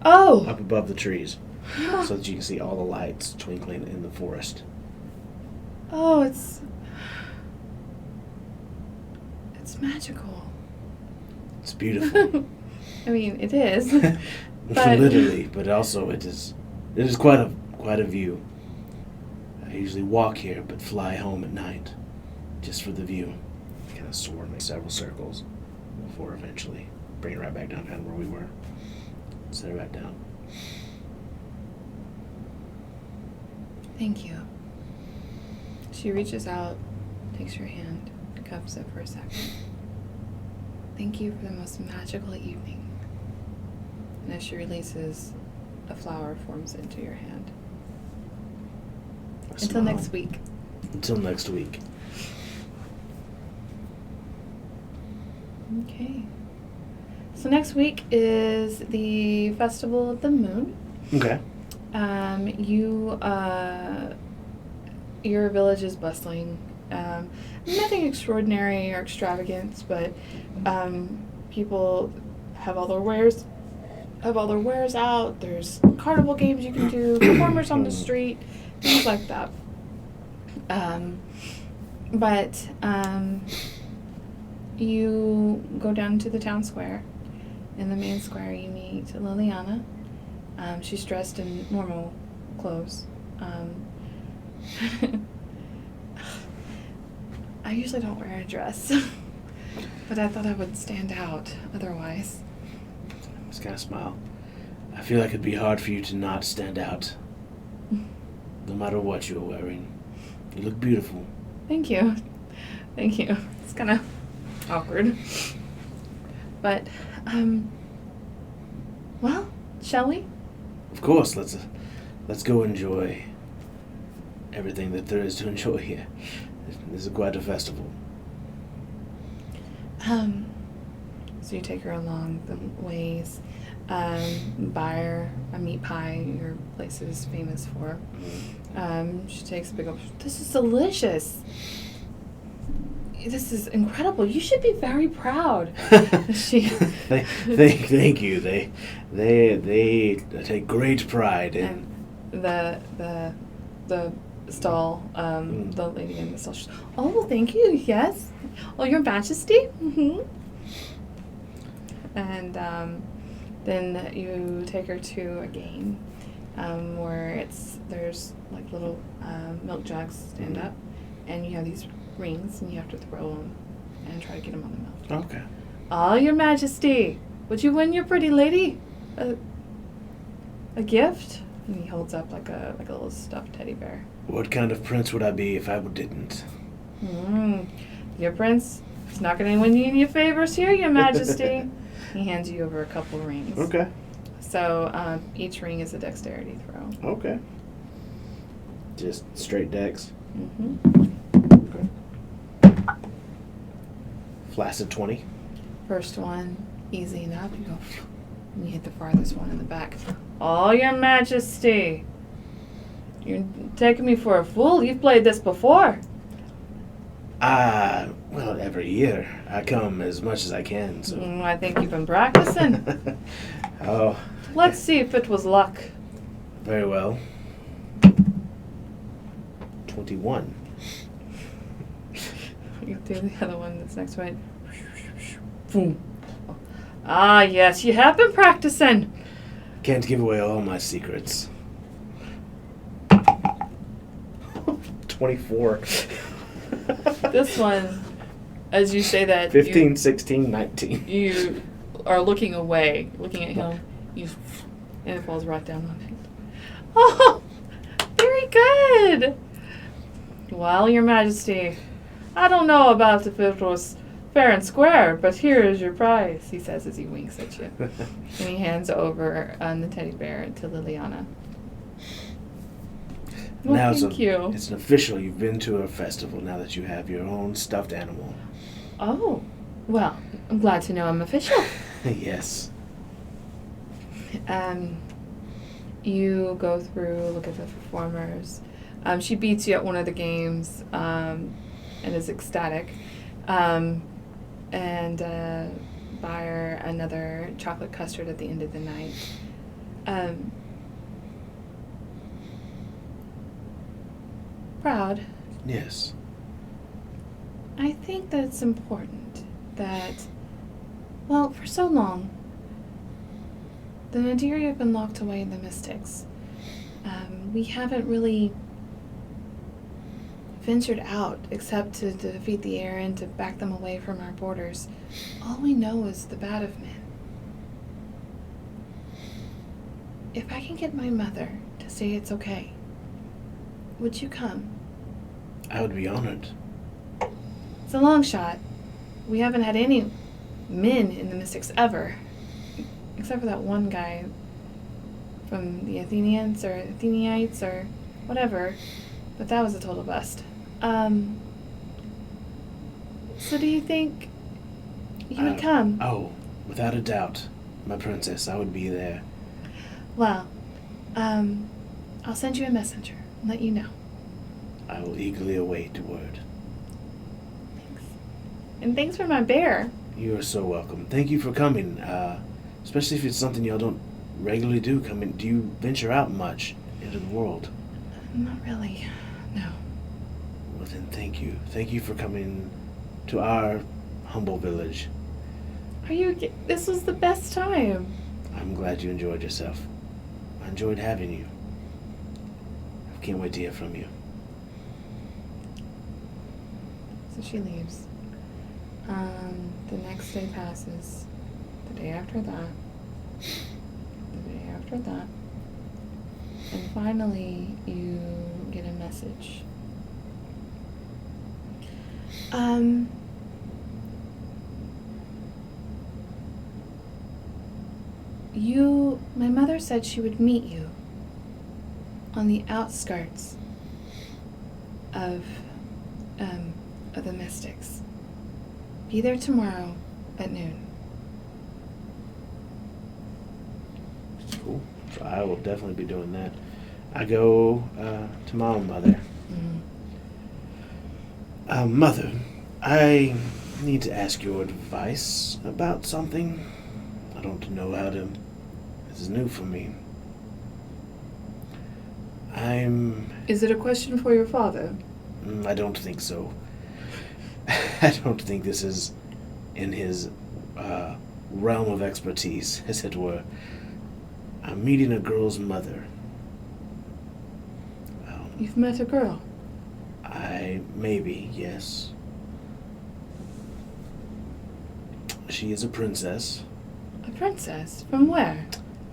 Oh! up above the trees so that you can see all the lights twinkling in the forest. Oh, it's magical. It's beautiful. I mean, it is. But Literally, but also it is quite a view. I usually walk here, but fly home at night, just for the view. Kind of soar in several circles before eventually bring it right back down, kind of where we were. Set it right down. Thank you. She reaches out, takes your hand, cups it for a second. Thank you for the most magical evening. And as she releases, a flower forms into your hand. Until next week. Until next week. Okay. So next week is the Festival of the Moon. Okay. Your village is bustling. Nothing extraordinary or extravagant, but people have all their wares out. There's carnival games you can do, performers on the street, things like that. But you go down to the town square. In the main square, you meet Liliana. She's dressed in normal clothes. I usually don't wear a dress, but I thought I would stand out otherwise. Just kind of smile. I feel like it'd be hard for you to not stand out, no matter what you're wearing. You look beautiful. Thank you. Thank you. It's kind of awkward. But, well, shall we? Of course, let's go enjoy everything that there is to enjoy here. This is quite a festival. So you take her along the ways, buy her a meat pie your place is famous for. She takes a big old, this is delicious. This is incredible. You should be very proud. Thank you. They take great pride in the stall. The lady in the stall. Oh, well, thank you. Yes. Oh, Your Majesty. Mm-hmm. And then you take her to a game where there's like little milk jugs stand up, and you have these rings, and you have to throw them and try to get them on the milk. Okay. Oh, Your Majesty, would you win your pretty lady a gift? And he holds up like a little stuffed teddy bear. What kind of prince would I be if I didn't? Your prince is not going to win you any favors here, Your Majesty. He hands you over a couple rings. Okay. So each ring is a dexterity throw. Okay. Just straight dex. Mm-hmm. Okay. Flaccid 20. First one, easy enough. You go And you hit the farthest one in the back. Oh, your majesty. You're taking me for a fool. You've played this before. Well, every year I come as much as I can, so. I think you've been practicing. Oh. Let's see if it was luck. Very well. 21. You do the other one that's next to it. Boom. Ah, yes, you have been practicing. Can't give away all my secrets. 24. This one, as you say that, 15, 16, 19. You are looking away, looking at him. And it falls right down on it. Oh, very good. Well, your majesty, I don't know about if it was fair and square, but here is your prize, he says as he winks at you. And he hands over the teddy bear to Liliana. Well, now thank you. It's an official. You've been to a festival now that you have your own stuffed animal. Oh, well, I'm glad to know I'm official. Yes. You go through, look at the performers. She beats you at one of the games and is ecstatic. And buy her another chocolate custard at the end of the night. Proud. Yes. I think that it's important that, well, for so long, the Nadiri have been locked away in the Mystics. We haven't really ventured out except to defeat the air and to back them away from our borders. All we know is the bad of men. If I can get my mother to say it's okay, would you come? I would be honored. It's a long shot. We haven't had any men in the Mystics ever, except for that one guy from the Athenians or Atheniites or whatever, but that was a total bust. So do you think you would come? Oh, without a doubt, my princess, I would be there. Well, I'll send you a messenger and let you know. I will eagerly await word. Thanks. And thanks for my bear. You are so welcome. Thank you for coming, especially if it's something y'all don't regularly do. Do you venture out much into the world? Not really, no. Well then, thank you. Thank you for coming to our humble village. This was the best time. I'm glad you enjoyed yourself. I enjoyed having you. I can't wait to hear from you. So she leaves. The next day passes. The day after that. The day after that. And finally, you get a message. My mother said she would meet you on the outskirts of the Mystics. Be there tomorrow at noon. Cool. So I will definitely be doing that. I go to my own mother. Mm-hmm. Mother, I need to ask your advice about something. I don't know how to... This is new for me. Is it a question for your father? I don't think so. I don't think this is in his realm of expertise, as it were. I'm meeting a girl's mother. You've met a girl? Maybe, yes. She is a princess. A princess? From where?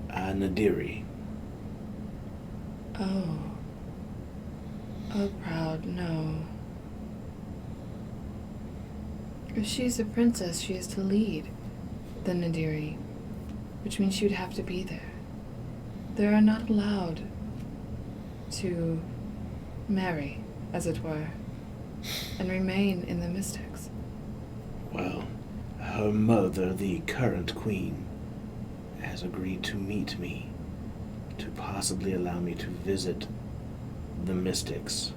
Nadiri. Oh. Oh, Proud, no. If she's a princess, she is to lead the Nadiri, which means she would have to be there. They are not allowed to marry, as it were, and remain in the Mystics. Well, her mother, the current queen, has agreed to meet me, to possibly allow me to visit the mystics.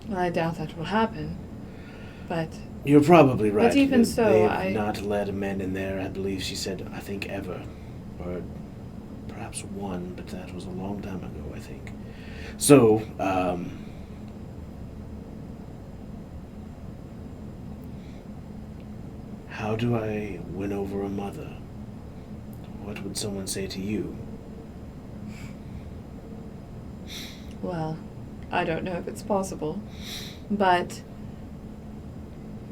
Well, I doubt that will happen, but... You're probably right. But even so, they've not let a man in there, I believe she said, I think ever. Or perhaps one, but that was a long time ago, I think. So, how do I win over a mother? What would someone say to you? Well, I don't know if it's possible, but...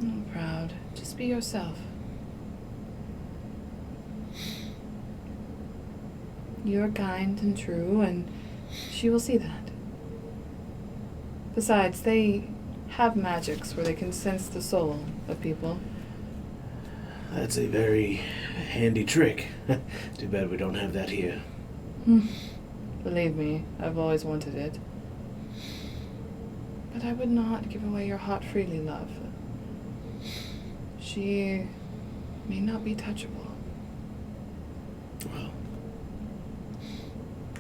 I'm proud. Just be yourself. You're kind and true, and she will see that. Besides, they have magics where they can sense the soul of people. That's a very handy trick. Too bad we don't have that here. Believe me, I've always wanted it. But I would not give away your heart freely, love. She may not be touchable. Well,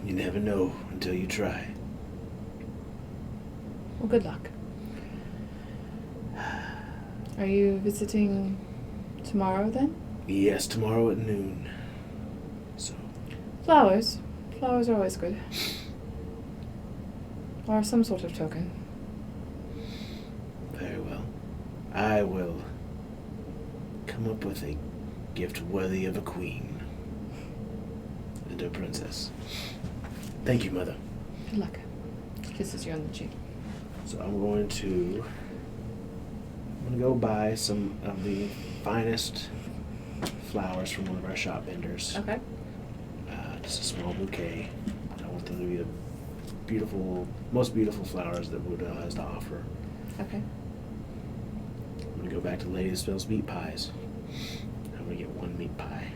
you never know until you try. Well, good luck. Are you visiting tomorrow then? Yes, tomorrow at noon. So. Flowers. Flowers are always good. Or some sort of token. Very well. I will come up with a gift worthy of a queen and a princess. Thank you, Mother. Good luck. Kisses you on the cheek. So I'm going to go buy some of the finest flowers from one of our shop vendors. Okay. Just a small bouquet. I want them to be the most beautiful flowers that Woodell has to offer. Okay. I'm going to go back to Lady Spell's meat pies. I'm going to get one meat pie.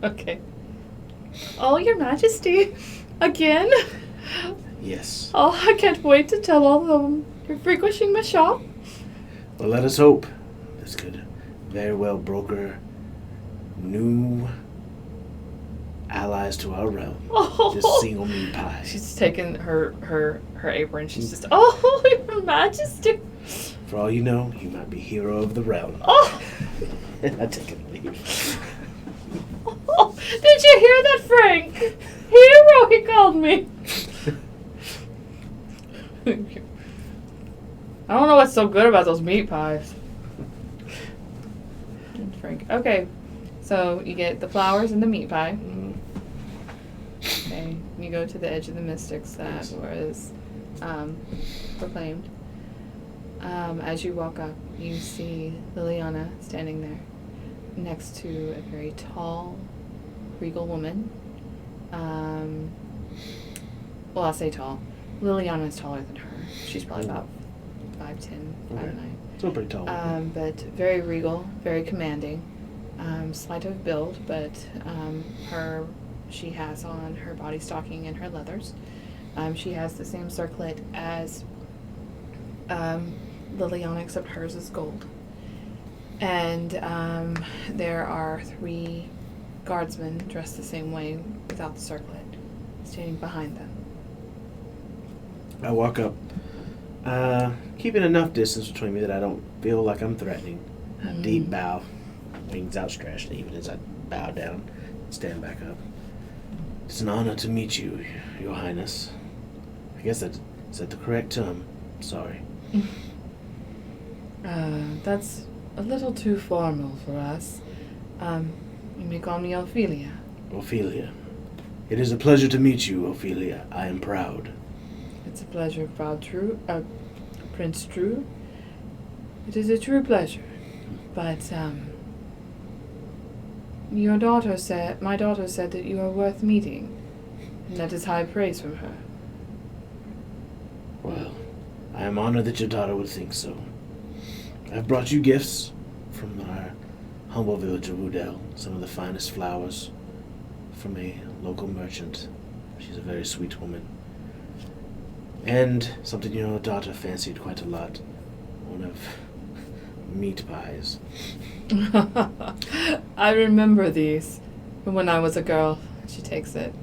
Okay. Oh, Your Majesty. Again? Yes. Oh, I can't wait to tell all of them you're frequenting my shop. Well, let us hope this could very well broker new allies to our realm. Oh. This single meat pie. She's taken her apron. She's just, oh, Your Majesty. For all you know, you might be hero of the realm. Oh. I take it and leave. Oh, did you hear that, Frank? Hero, he called me. I don't know what's so good about those meat pies. Frank. Okay, so you get the flowers and the meat pie. Mm. Okay, you go to the edge of the mystics that was proclaimed. As you walk up, you see Liliana standing there next to a very tall, regal woman. Well, I'll say tall. Liliana is taller than her. She's probably about 5'10", 5'9". Still pretty tall. But very regal, very commanding. Slight of build, but she has on her body stocking and her leathers. She has the same circlet as Liliana, except hers is gold. And there are 3 guardsmen dressed the same way without the circlet, standing behind them. I walk up, keeping enough distance between me that I don't feel like I'm threatening. A deep bow, wings outstretched, even as I bow down and stand back up. It's an honor to meet you, Your Highness. I guess is that the correct term? Sorry. That's a little too formal for us. You may call me Ophelia. Ophelia. It is a pleasure to meet you, Ophelia. I am proud. It's a pleasure, Prince Drew. It is a true pleasure. But, my daughter said that you are worth meeting, and that is high praise from her. Well, I am honored that your daughter would think so. I've brought you gifts from our humble village of Woodell, some of the finest flowers from a local merchant. She's a very sweet woman. And something your daughter fancied quite a lot. One of meat pies. I remember these from when I was a girl. She takes it.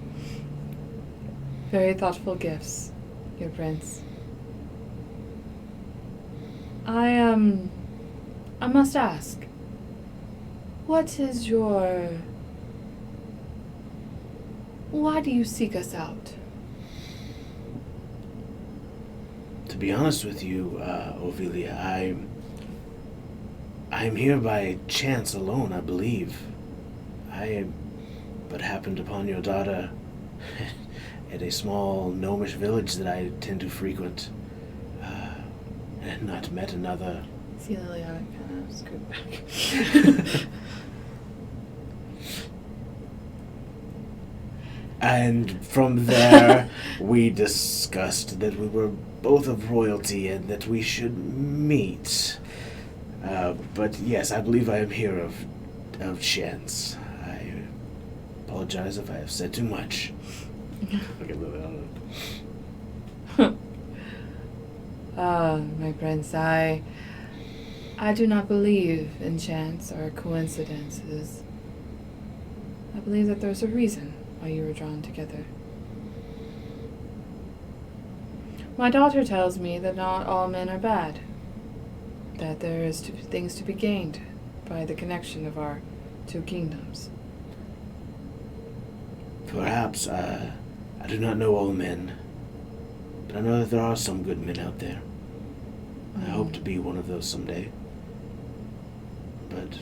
Very thoughtful gifts, your prince. I must ask, what is your... Why do you seek us out? To be honest with you, Ophelia, I'm here by chance alone, I believe. I but happened upon your daughter at a small gnomish village that I tend to frequent, and not met another. See Liliana kind of scoot back. And from there, we discussed that we were both of royalty and that we should meet. But yes, I believe I am here of chance. I apologize if I have said too much. Look at Liliana. My prince, I do not believe in chance or coincidences. I believe that there's a reason why you were drawn together. My daughter tells me that not all men are bad, that there is things to be gained by the connection of our two kingdoms. Perhaps, I do not know all men, but I know that there are some good men out there. I hope to be one of those someday. But,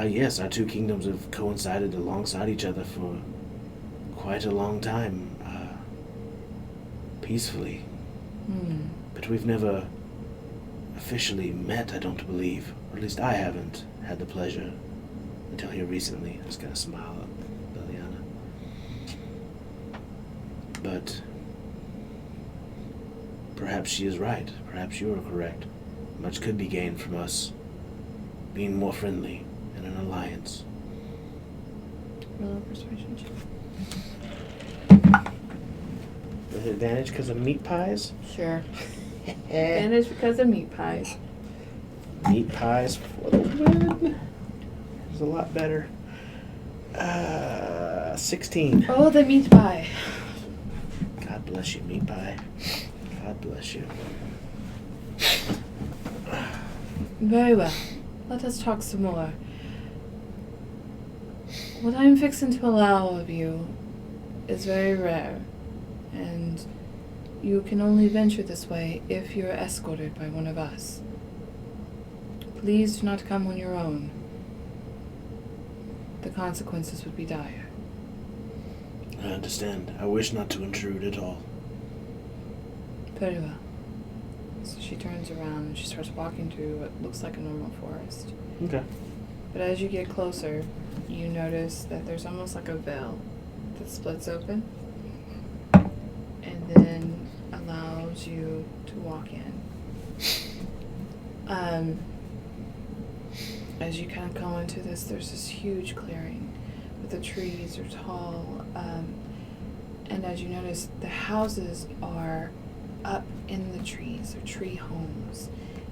yes, our two kingdoms have coincided alongside each other for quite a long time, peacefully. But we've never officially met, I don't believe. Or at least I haven't had the pleasure until here recently. I just kind of smile at Liliana. But perhaps she is right. Perhaps you are correct. Much could be gained from us being more friendly in an alliance. Roll a persuasion check. With advantage because of meat pies? Sure. Advantage because of meat pies. Meat pies for the win. It's a lot better. 16. Oh, the meat pie. God bless you, meat pie. God bless you. Very well. Let us talk some more. What I am fixing to allow of you is very rare, and you can only venture this way if you are escorted by one of us. Please do not come on your own. The consequences would be dire. I understand. I wish not to intrude at all. Very well. So she turns around and she starts walking through what looks like a normal forest. Okay. But as you get closer, you notice that there's almost like a veil that splits open and then allows you to walk in. As you kind of go into this, there's this huge clearing, but the trees are tall, and as you notice, the houses are up in the trees. They're tree homes,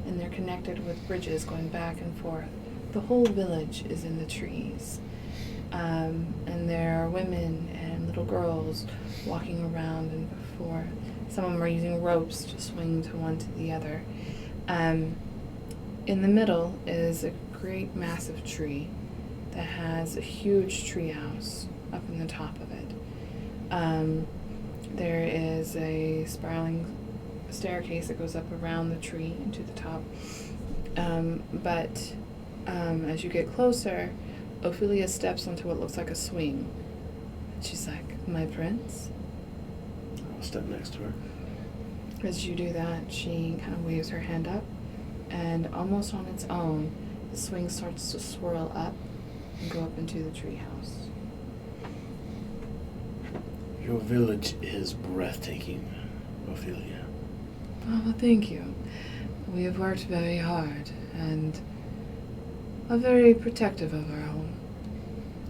and they're connected with bridges going back and forth. The whole village is in the trees, and there are women and little girls walking around and before. Some of them are using ropes to swing to one to the other. In the middle is a great massive tree that has a huge tree house up in the top of it. There is a spiraling staircase that goes up around the tree into the top. But as you get closer, Ophelia steps onto what looks like a swing. She's like, "My prince?" I'll step next to her. As you do that, she kind of waves her hand up, and almost on its own, the swing starts to swirl up and go up into the treehouse. Your village is breathtaking, Ophelia. Oh, thank you. We have worked very hard and are very protective of our home.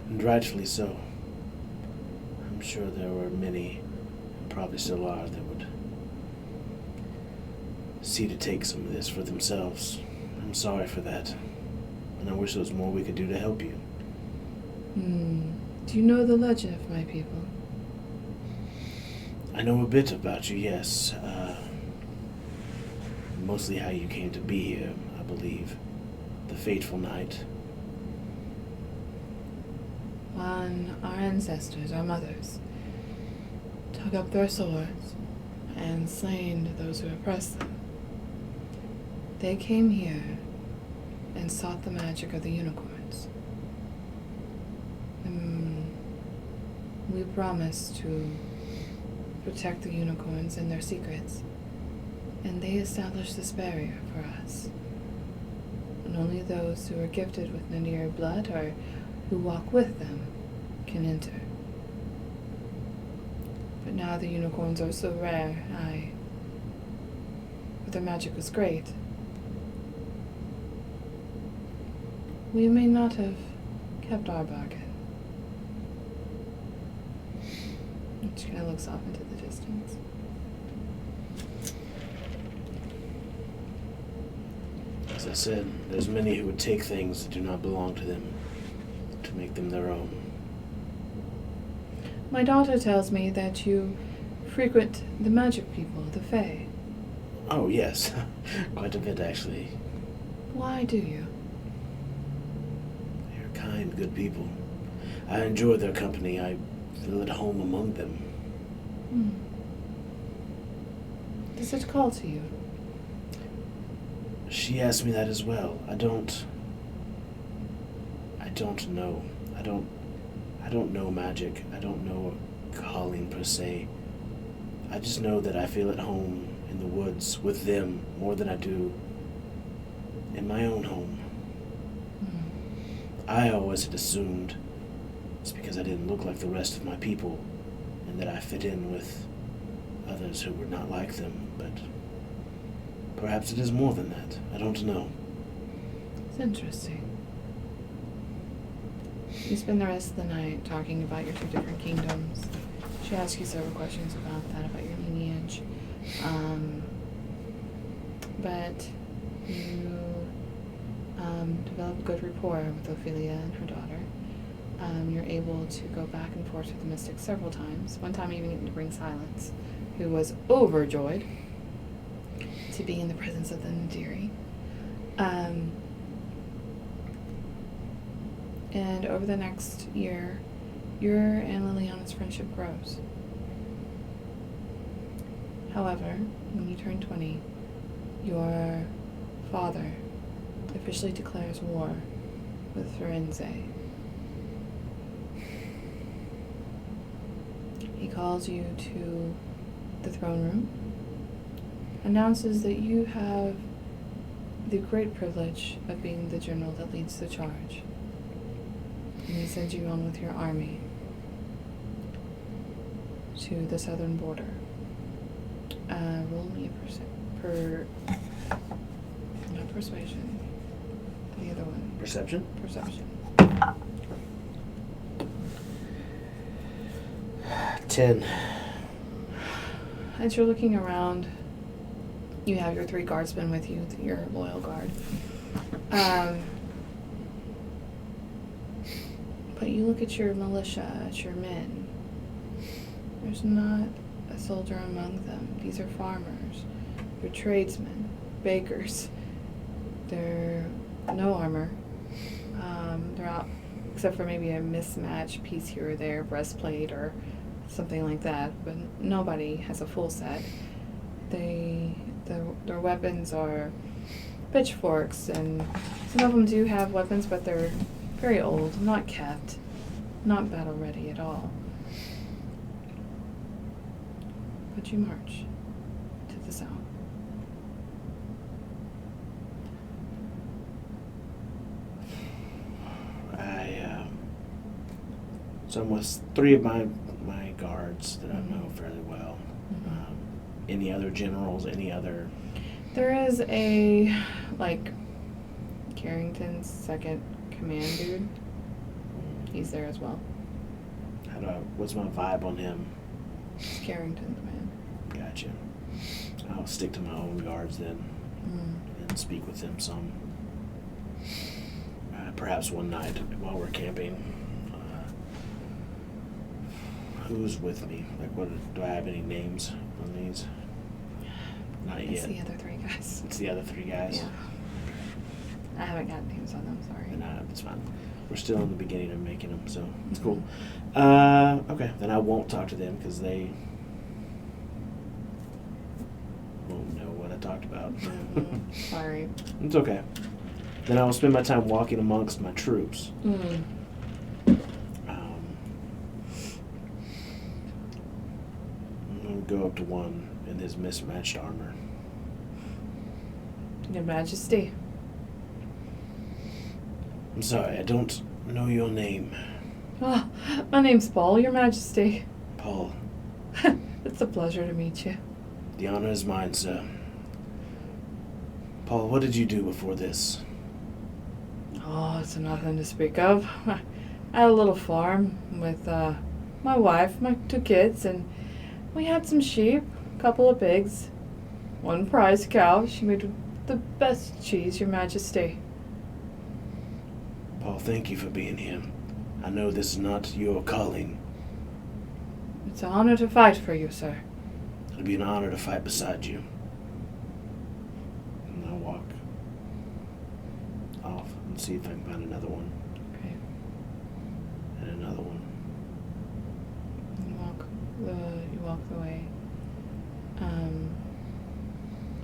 And rightfully so. I'm sure there were many, and probably still are, that would see to take some of this for themselves. I'm sorry for that. and I wish there was more we could do to help you. Do you know the legend of my people? I know a bit about you, yes. Mostly how you came to be here, I believe. The fateful night. When our ancestors, our mothers, took up their swords and slain those who oppressed them, they came here and sought the magic of the unicorns. We promised to protect the unicorns and their secrets, and they established this barrier for us. And only those who are gifted with Nadir blood or who walk with them can enter. But now the unicorns are so rare, but their magic was great. We may not have kept our bargain. She kind of looks off into the distance. As I said, there's many who would take things that do not belong to them to make them their own. My daughter tells me that you frequent the magic people, the Fae. Oh, yes. Quite a bit, actually. Why do you? They're kind, good people. I enjoy their company. I feel at home among them. Does it call to you? She asked me that as well. I don't know. I don't know magic. I don't know a calling per se. I just know that I feel at home in the woods with them more than I do in my own home. I always had assumed it's because I didn't look like the rest of my people and that I fit in with others who were not like them, but perhaps it is more than that. I don't know. It's interesting. You spend the rest of the night talking about your two different kingdoms. She asks you several questions about that, about your lineage. But you develop a good rapport with Ophelia and her daughter. You're able to go back and forth with the Mystic several times. One time even to bring Silence, who was overjoyed to be in the presence of the Nadiri. And over the next year, your and Liliana's friendship grows. However, when you turn 20, your father officially declares war with Firenze. He calls you to the throne room, announces that you have the great privilege of being the general that leads the charge. And he sends you on with your army to the southern border. Roll me not persuasion. The other one. Perception? Perception. 10. As you're looking around, you have your 3 guardsmen with you, your loyal guard. But you look at your militia, at your men. There's not a soldier among them. These are farmers. They're tradesmen, bakers. They're no armor. They're out, except for maybe a mismatched piece here or there, breastplate or something like that. But nobody has a full set. Their weapons are pitchforks, and some of them do have weapons, but they're very old, not kept, not battle ready at all. But you march to the south. So I'm with 3 of my guards that I know fairly well. Any other generals, any other... There is a, Carrington's second command dude. He's there as well. What's my vibe on him? It's Carrington's man. Gotcha. I'll stick to my own guards then and speak with them some. perhaps one night while we're camping. Who's with me? Like, do I have any names on these? Not yet. It's the other 3 guys. It's the other 3 guys? Yeah. I haven't got names on them, sorry. It's fine. We're still in the beginning of making them, so it's cool. Okay, then I won't talk to them because they won't know what I talked about. Sorry. It's okay. Then I will spend my time walking amongst my troops. I'm going to go up to one in his mismatched armor. Your Majesty. I'm sorry, I don't know your name. Oh, my name's Paul, Your Majesty. Paul. It's a pleasure to meet you. The honor is mine, sir. Paul, what did you do before this? Oh, it's nothing to speak of. I had a little farm with my wife, my 2 kids, and we had some sheep, a couple of pigs, 1 prize cow. She made the best cheese, Your Majesty. Paul, thank you for being here. I know this is not your calling. It's an honor to fight for you, sir. It'll be an honor to fight beside you. And I'll walk off and see if I can find another one. Okay. And another one. You walk the way.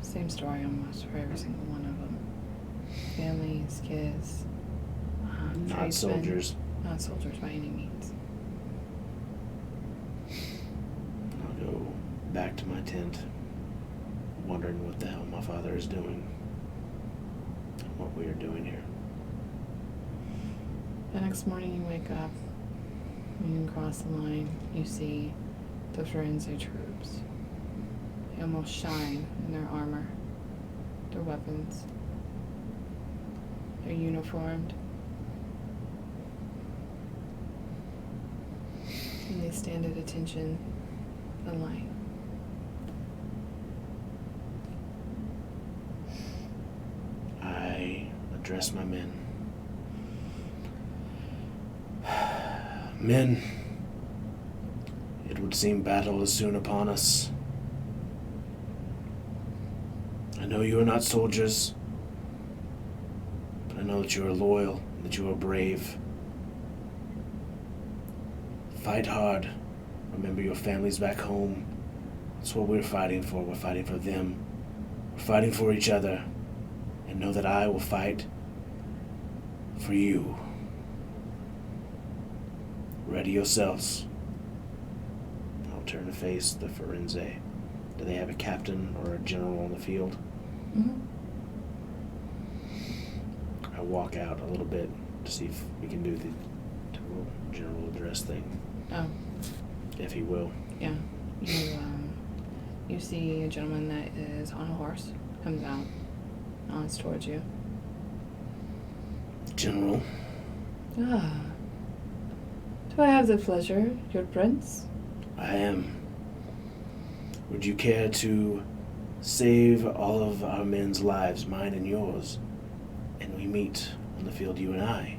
Same story almost for every single one of them. Families, kids, Not tradesmen. soldiers. Not soldiers by any means. I'll go back to my tent, wondering what the hell my father is doing. And what we are doing here. The next morning you wake up, you cross the line, you see the Firenze troops. They almost shine in their armor, their weapons. They're uniformed. And they stand at attention and light. I address my men. Men, it would seem battle is soon upon us. I know you are not soldiers, but I know that you are loyal, that you are brave. Fight hard. Remember your families back home. That's what we're fighting for. We're fighting for them. We're fighting for each other. And know that I will fight for you. Ready yourselves. I'll turn to face the Firenze. Do they have a captain or a general on the field? Mm-hmm. I walk out a little bit to see if we can do the typical general address thing. Oh, If he will. yeah. You see a gentleman that is on a horse, comes out, nods towards you. General, Ah. Do I have the pleasure, your prince? I am. Would you care to save all of our men's lives, mine and yours, and we meet on the field, you and I,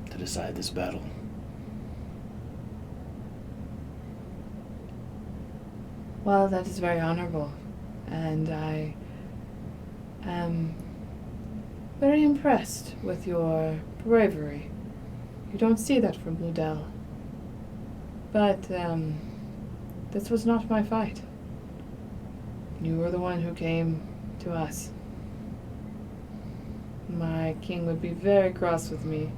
to decide this battle? Well, that is very honorable, and I am very impressed with your bravery. You don't see that from Bludell. But, this was not my fight. You were the one who came to us. My king would be very cross with me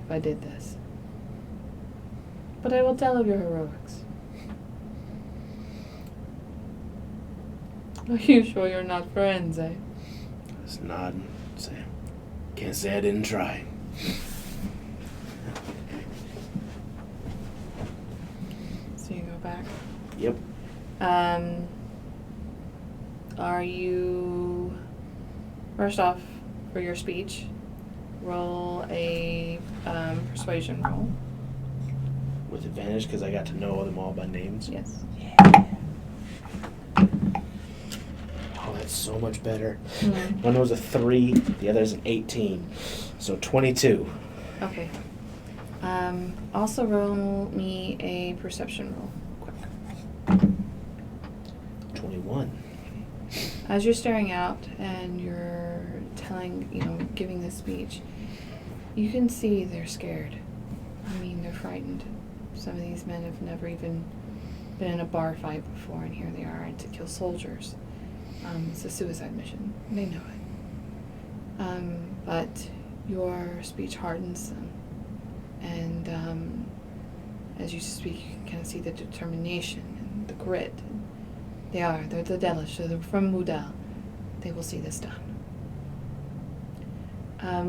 if I did this. But I will tell of your heroics. Are you sure you're not friends, eh? Just nod and say, can't say I didn't try. So you go back. Yep. Are you, first off, for your speech, roll a persuasion roll. With advantage because I got to know them all by names. Yes. Oh, That's so much better. Mm. One was a 3, the other is an 18. So 22. Okay. Also roll me a perception roll, quick. 21. As you're staring out and you're giving this speech, you can see they're scared. I mean, they're frightened. Some of these men have never even been in a bar fight before, and here they are to kill soldiers. It's a suicide mission. They know it. But your speech hardens them. And as you speak, you can kind of see the determination and the grit. They're the Delish, they're from Mudal. They will see this done.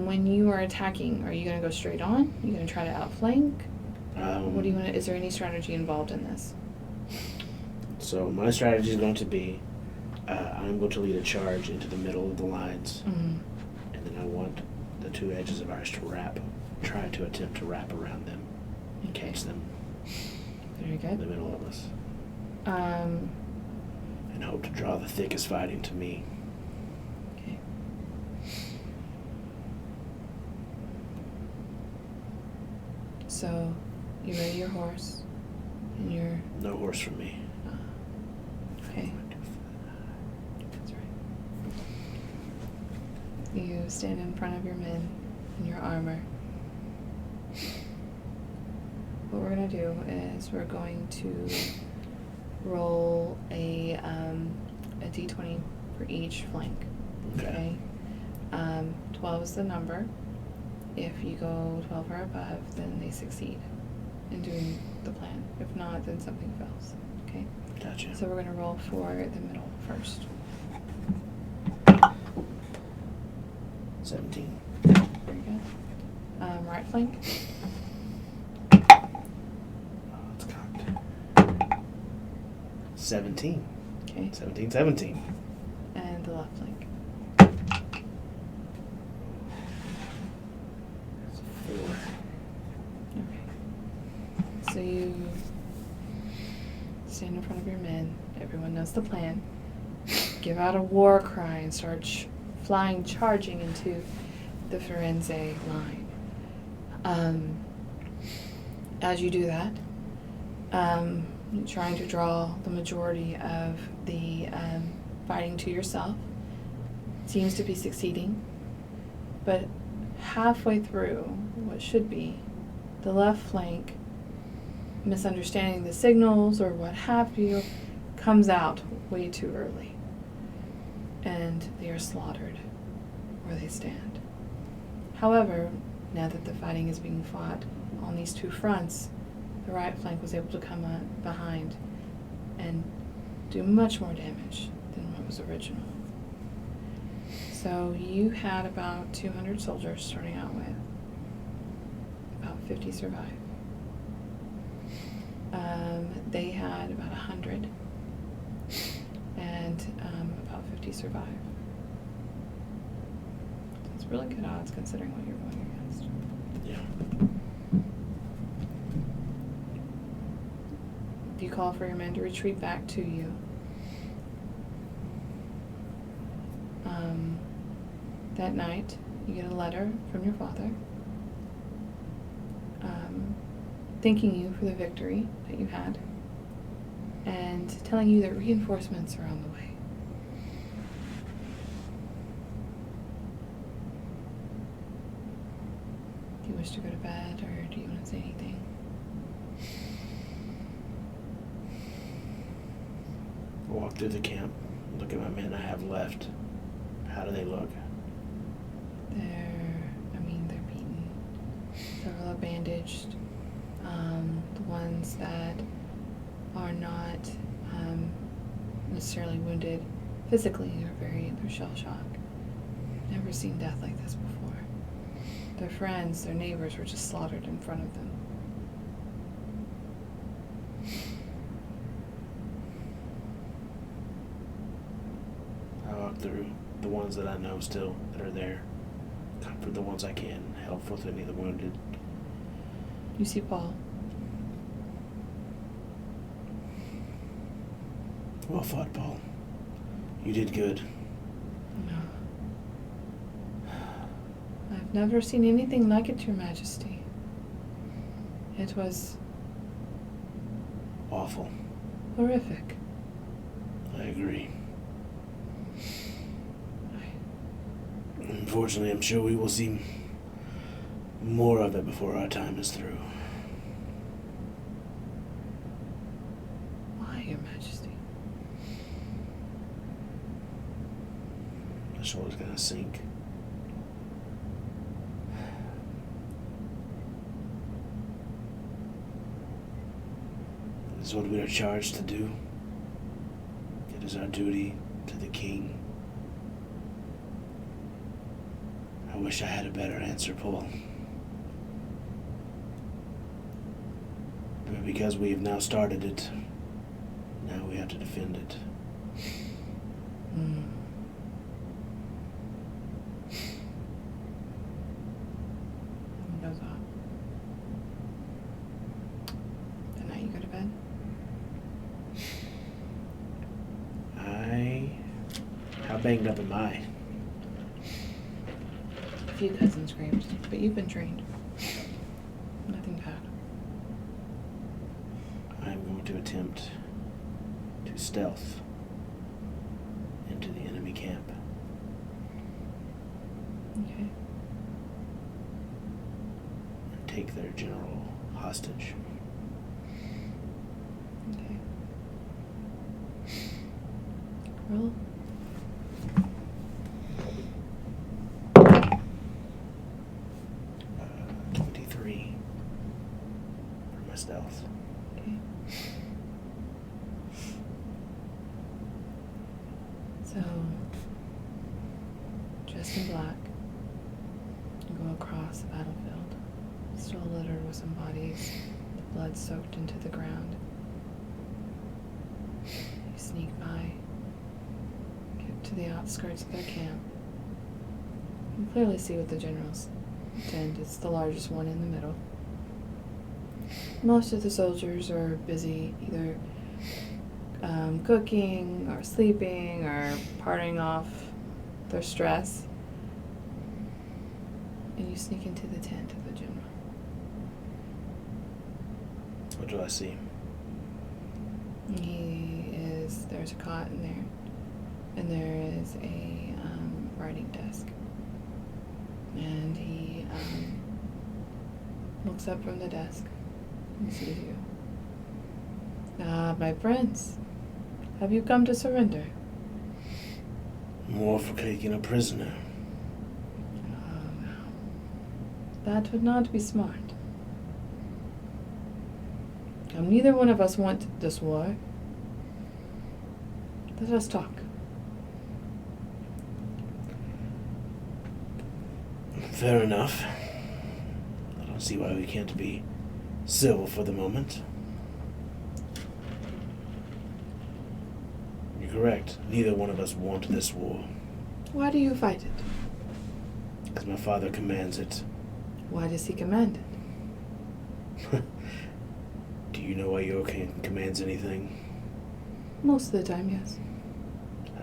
When you are attacking, are you going to go straight on? Are you going to try to outflank? What do you want to, is there any strategy involved in this? So my strategy is going to be, I'm going to lead a charge into the middle of the lines. Mm-hmm. And then I want the 2 edges of ours to try to attempt to wrap around them and catch them. Very good. In the middle of us. And hope to draw the thickest fighting to me. Okay. So, you ready your horse? And you're... No horse for me. Okay. That's right. You stand in front of your men in your armor. What we're going to do is we're going to roll a d20 for each flank. Okay. 12 is the number. If you go 12 or above, then they succeed in doing the plan. If not, then something fails. Okay? Gotcha. So we're going to roll for the middle first. 17. Very good. Right flank. Oh, it's cocked. 17. Okay. 17. And the left flank. That's 4. Okay. So you stand in front of your men. Everyone knows the plan. Give out a war cry and start charging into the Firenze line. As you do that, trying to draw the majority of the fighting to yourself, seems to be succeeding, but halfway through what should be the left flank, misunderstanding the signals or what have you, comes out way too early, and they are slaughtered where they stand. However, now that the fighting is being fought on these 2 fronts, the right flank was able to come behind and do much more damage than what was original. So you had about 200 soldiers starting out with. About 50 survived. They had about 100, and about 50 survived. That's really good odds considering what you're going against. Yeah. You call for your men to retreat back to you. That night, you get a letter from your father thanking you for the victory that you had and telling you that reinforcements are on the way. Do you wish to go to bed, or do you want to say anything? Walk through the camp, look at my men I have left. How do they look? They're beaten. Several are bandaged. The ones that are not necessarily wounded physically they're shell-shocked. Never seen death like this before. Their friends, their neighbors were just slaughtered in front of them. I walk through the ones that I know still that are there. Comfort the ones I can. Help with any of the wounded. You see Paul. Well fought, Paul. You did good. I've never seen anything like it, Your Majesty. It was awful. horrific. I agree. Unfortunately, I'm sure we will see more of it before our time is through. Why, Your Majesty? The shoulder's gonna sink. This is what we are charged to do. It is our duty to the king. I wish I had a better answer, Paul. But because we have now started it, now we have to defend it. Hmm. No thought. Tonight you go to bed? How banged up am I? A few cuts and scrapes, but you've been trained. Nothing bad. I'm going to attempt to stealth into the enemy camp. Okay. And take their general hostage. Okay. Roll. 23 for my stealth. Okay. So, dressed in black, you go across the battlefield, still littered with some bodies, the blood soaked into the ground. You sneak by, get to the outskirts of their camp. You can clearly see what the general's tent. It's the largest one in the middle. Most of the soldiers are busy either cooking or sleeping or parting off their stress. And you sneak into the tent of the general. What do I see? There's a cot in there, and there is a writing desk. And he looks up from the desk and sees you. My friends, have you come to surrender? More for taking a prisoner. Oh, no. That would not be smart. Neither one of us want this war. Let us talk. Fair enough. I don't see why we can't be civil for the moment. You're correct. Neither one of us want this war. Why do you fight it? As my father commands it. Why does he command it? Do you know why your king commands anything? Most of the time, yes.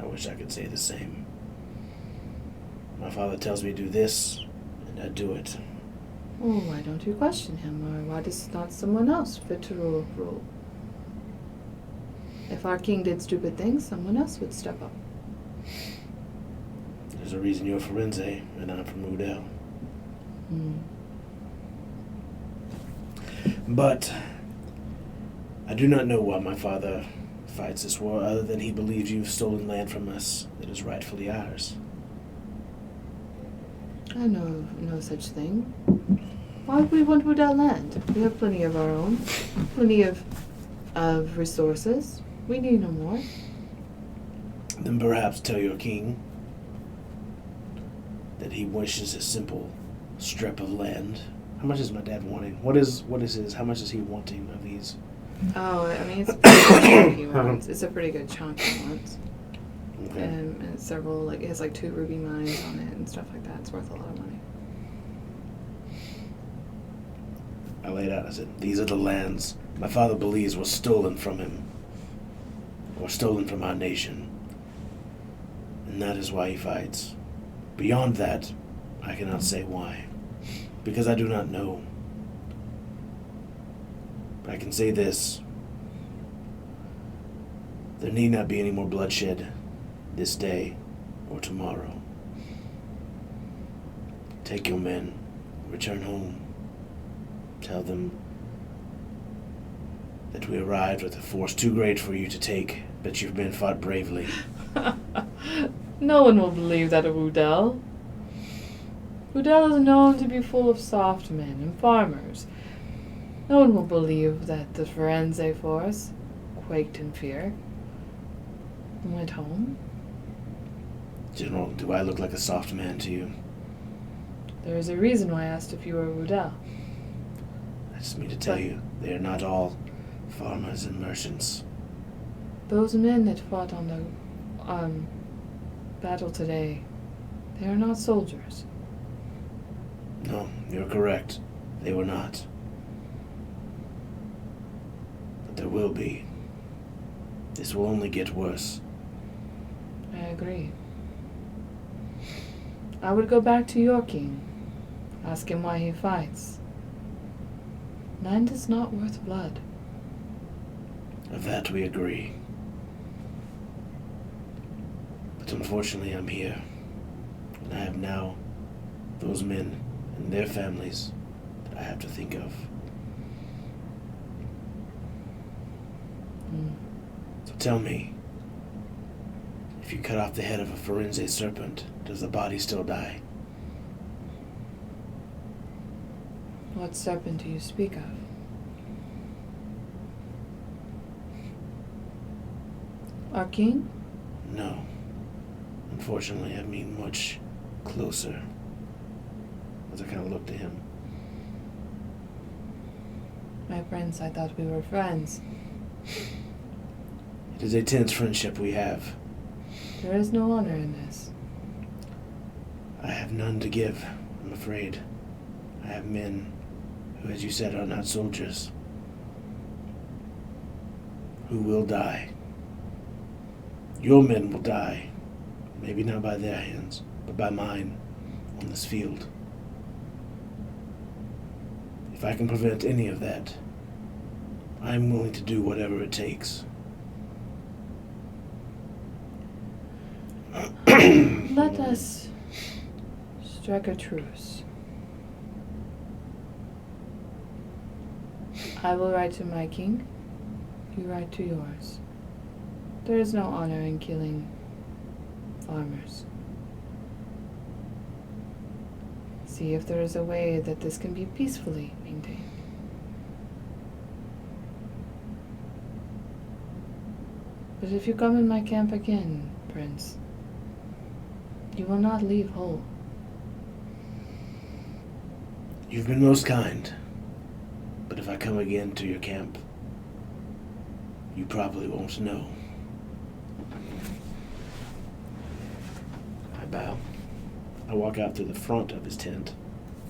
I wish I could say the same. My father tells me to do this, and I do it. Well, why don't you question him, or why does not someone else fit to rule? If our king did stupid things, someone else would step up. There's a reason you're Firenze, and I'm from Udell. But I do not know why my father fights this war, other than he believes you've stolen land from us that is rightfully ours. I know no such thing. Why would we want Udell land? We have plenty of our own. Plenty of resources. We need no more. Then perhaps tell your king that he wishes a simple strip of land. How much is my dad wanting? What is his? How much is he wanting of these? Oh, I mean, it's a pretty good chunk he wants. It's a pretty good chunk he wants. Okay. And it's several, it has 2 ruby mines on it and stuff like that. It's worth a lot of money. I laid out, I said, these are the lands my father believes were stolen from him. Or stolen from our nation. And that is why he fights. Beyond that, I cannot say why, because I do not know. But I can say this. There need not be any more bloodshed this day or tomorrow. Take your men, return home. Tell them that we arrived with a force too great for you to take, but you've been fought bravely. No one will believe that of Udell. Udell is known to be full of soft men and farmers. No one will believe that the Firenze force quaked in fear and went home. General, do I look like a soft man to you? There is a reason why I asked if you were Udell. I just mean to tell you, they are not all farmers and merchants. Those men that fought on the battle today, they are not soldiers. No, you're correct. They were not. But there will be. This will only get worse. I agree. I would go back to your king. Ask him why he fights. Land is not worth blood. Of that we agree. But unfortunately I'm here. And I have now those men and their families that I have to think of. So tell me, if you cut off the head of a Firenze serpent, does the body still die? What serpent do you speak of? Our king? No. Unfortunately, I mean much closer. As I kind of looked at him. My prince, I thought we were friends. It is a tense friendship we have. There is no honor in this. I have none to give, I'm afraid. I have men who, as you said, are not soldiers. Who will die. Your men will die. Maybe not by their hands, but by mine on this field. If I can prevent any of that, I'm willing to do whatever it takes. Let us strike a truce. I will write to my king. You write to yours. There is no honor in killing farmers. See if there is a way that this can be peacefully maintained. But if you come in my camp again, Prince, you will not leave whole. You've been most kind, but if I come again to your camp, you probably won't know. I bow. I walk out through the front of his tent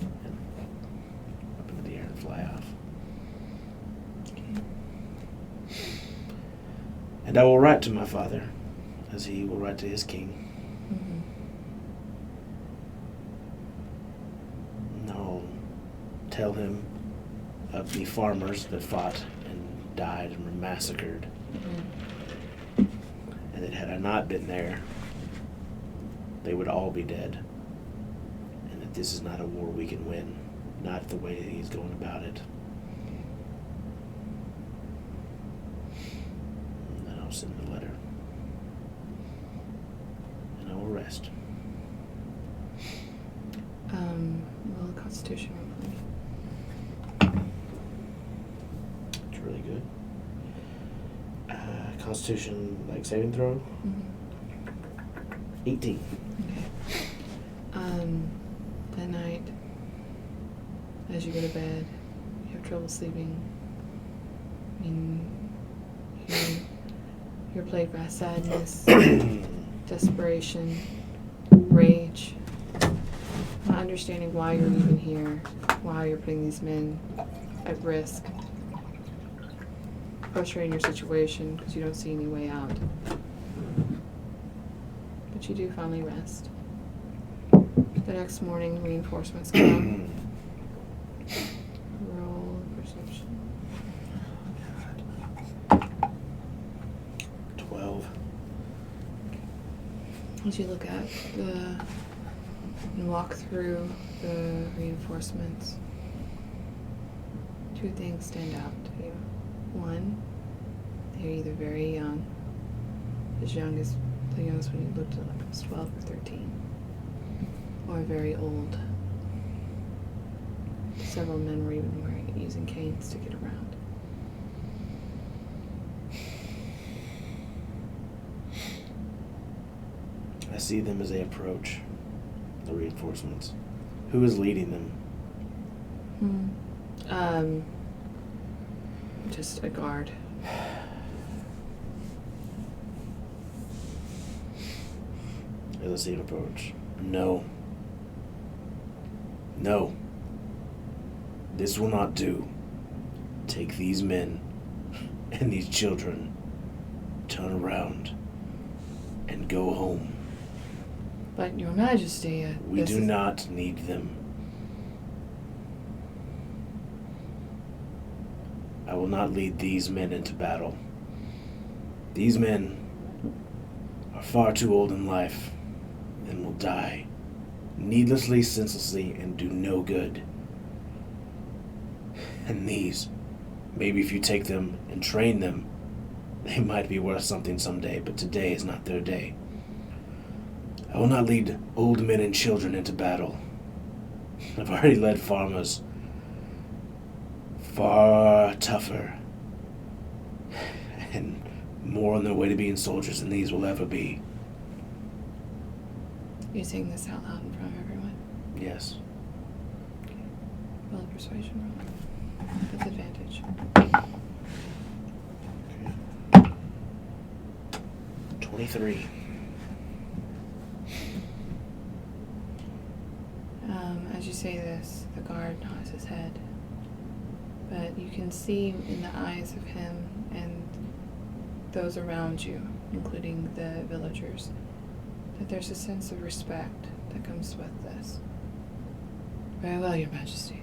and up into the air and fly off. And I will write to my father, as he will write to his king. And I'll tell him of the farmers that fought and died and were massacred. And that had I not been there, they would all be dead. And that this is not a war we can win, not the way that he's going about it. And then I'll send the letter. And I will rest. Well, Constitution roll for me. It's really good. Constitution, like saving throw? 18. Okay. That night, as you go to bed, you have trouble sleeping. I mean, you're plagued by sadness, desperation, rage, not understanding why you're even here, why you're putting these men at risk, frustrating your situation because you don't see any way out. But you do finally rest. The next morning, reinforcements come. Roll perception. 12. As you look at and walk through the reinforcements, two things stand out to you. One, they're either very young, as young as the youngest when you looked at like was 12 or 13, or very old. Several men were even using canes to get around. I see them as they approach the reinforcements. Who is leading them? Just a guard. As I see him approach. No. No. This will not do. Take these men and these children, turn around, and go home. But, Your Majesty, we do not need them. I will not lead these men into battle. These men are far too old in life and will die needlessly, senselessly, and do no good. And these, maybe if you take them and train them, they might be worth something someday, but today is not their day. I will not lead old men and children into battle. I've already led farmers far tougher and more on their way to being soldiers than these will ever be. You're saying this out loud in front of everyone? Yes. Okay. Roll a persuasion roll. With advantage. 23. As you say this, the guard nods his head. But you can see in the eyes of him and those around you, including the villagers, that there's a sense of respect that comes with this. Very well, Your Majesty.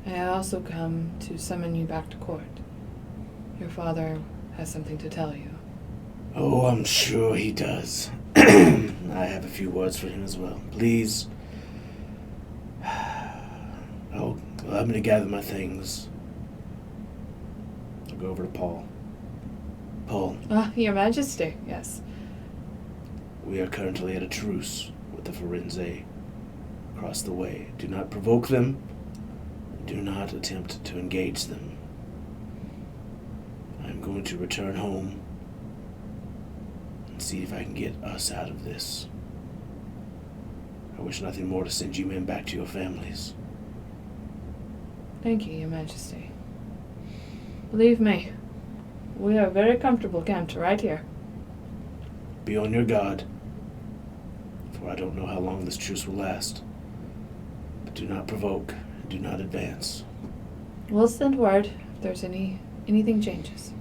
I also come to summon you back to court. Your father has something to tell you. Oh, I'm sure he does. I have a few words for him as well. Please. Allow me to gather my things. I'll go over to Paul. Paul. Your Majesty, yes. We are currently at a truce with the Firenze across the way. Do not provoke them. Do not attempt to engage them. I'm going to return home and see if I can get us out of this. I wish nothing more to send you men back to your families. Thank you, Your Majesty. Believe me, we are very comfortable camped right here. Be on your guard, for I don't know how long this truce will last. But do not provoke, do not advance. We'll send word if there's anything changes.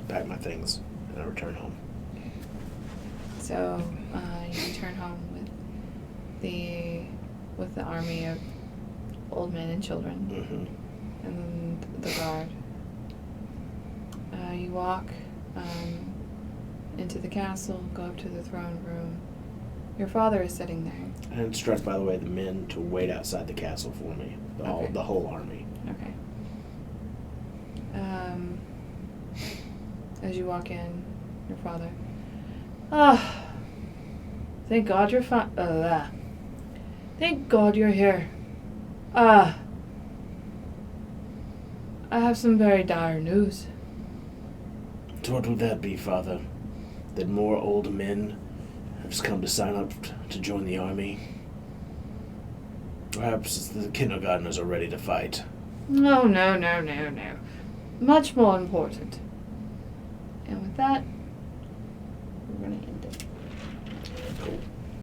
Pack my things, and I return home. So, you return home with the army of old men and children, and the guard. You walk into the castle, go up to the throne room. Your father is sitting there. I instruct, by the way, the men to wait outside the castle for me. The whole army. Okay. As you walk in, your father. Thank God you're thank God you're here. I have some very dire news. What would that be, Father? That more old men have come to sign up to join the army? Perhaps the kindergartners are ready to fight. No. Much more important. And with that, we're going to end.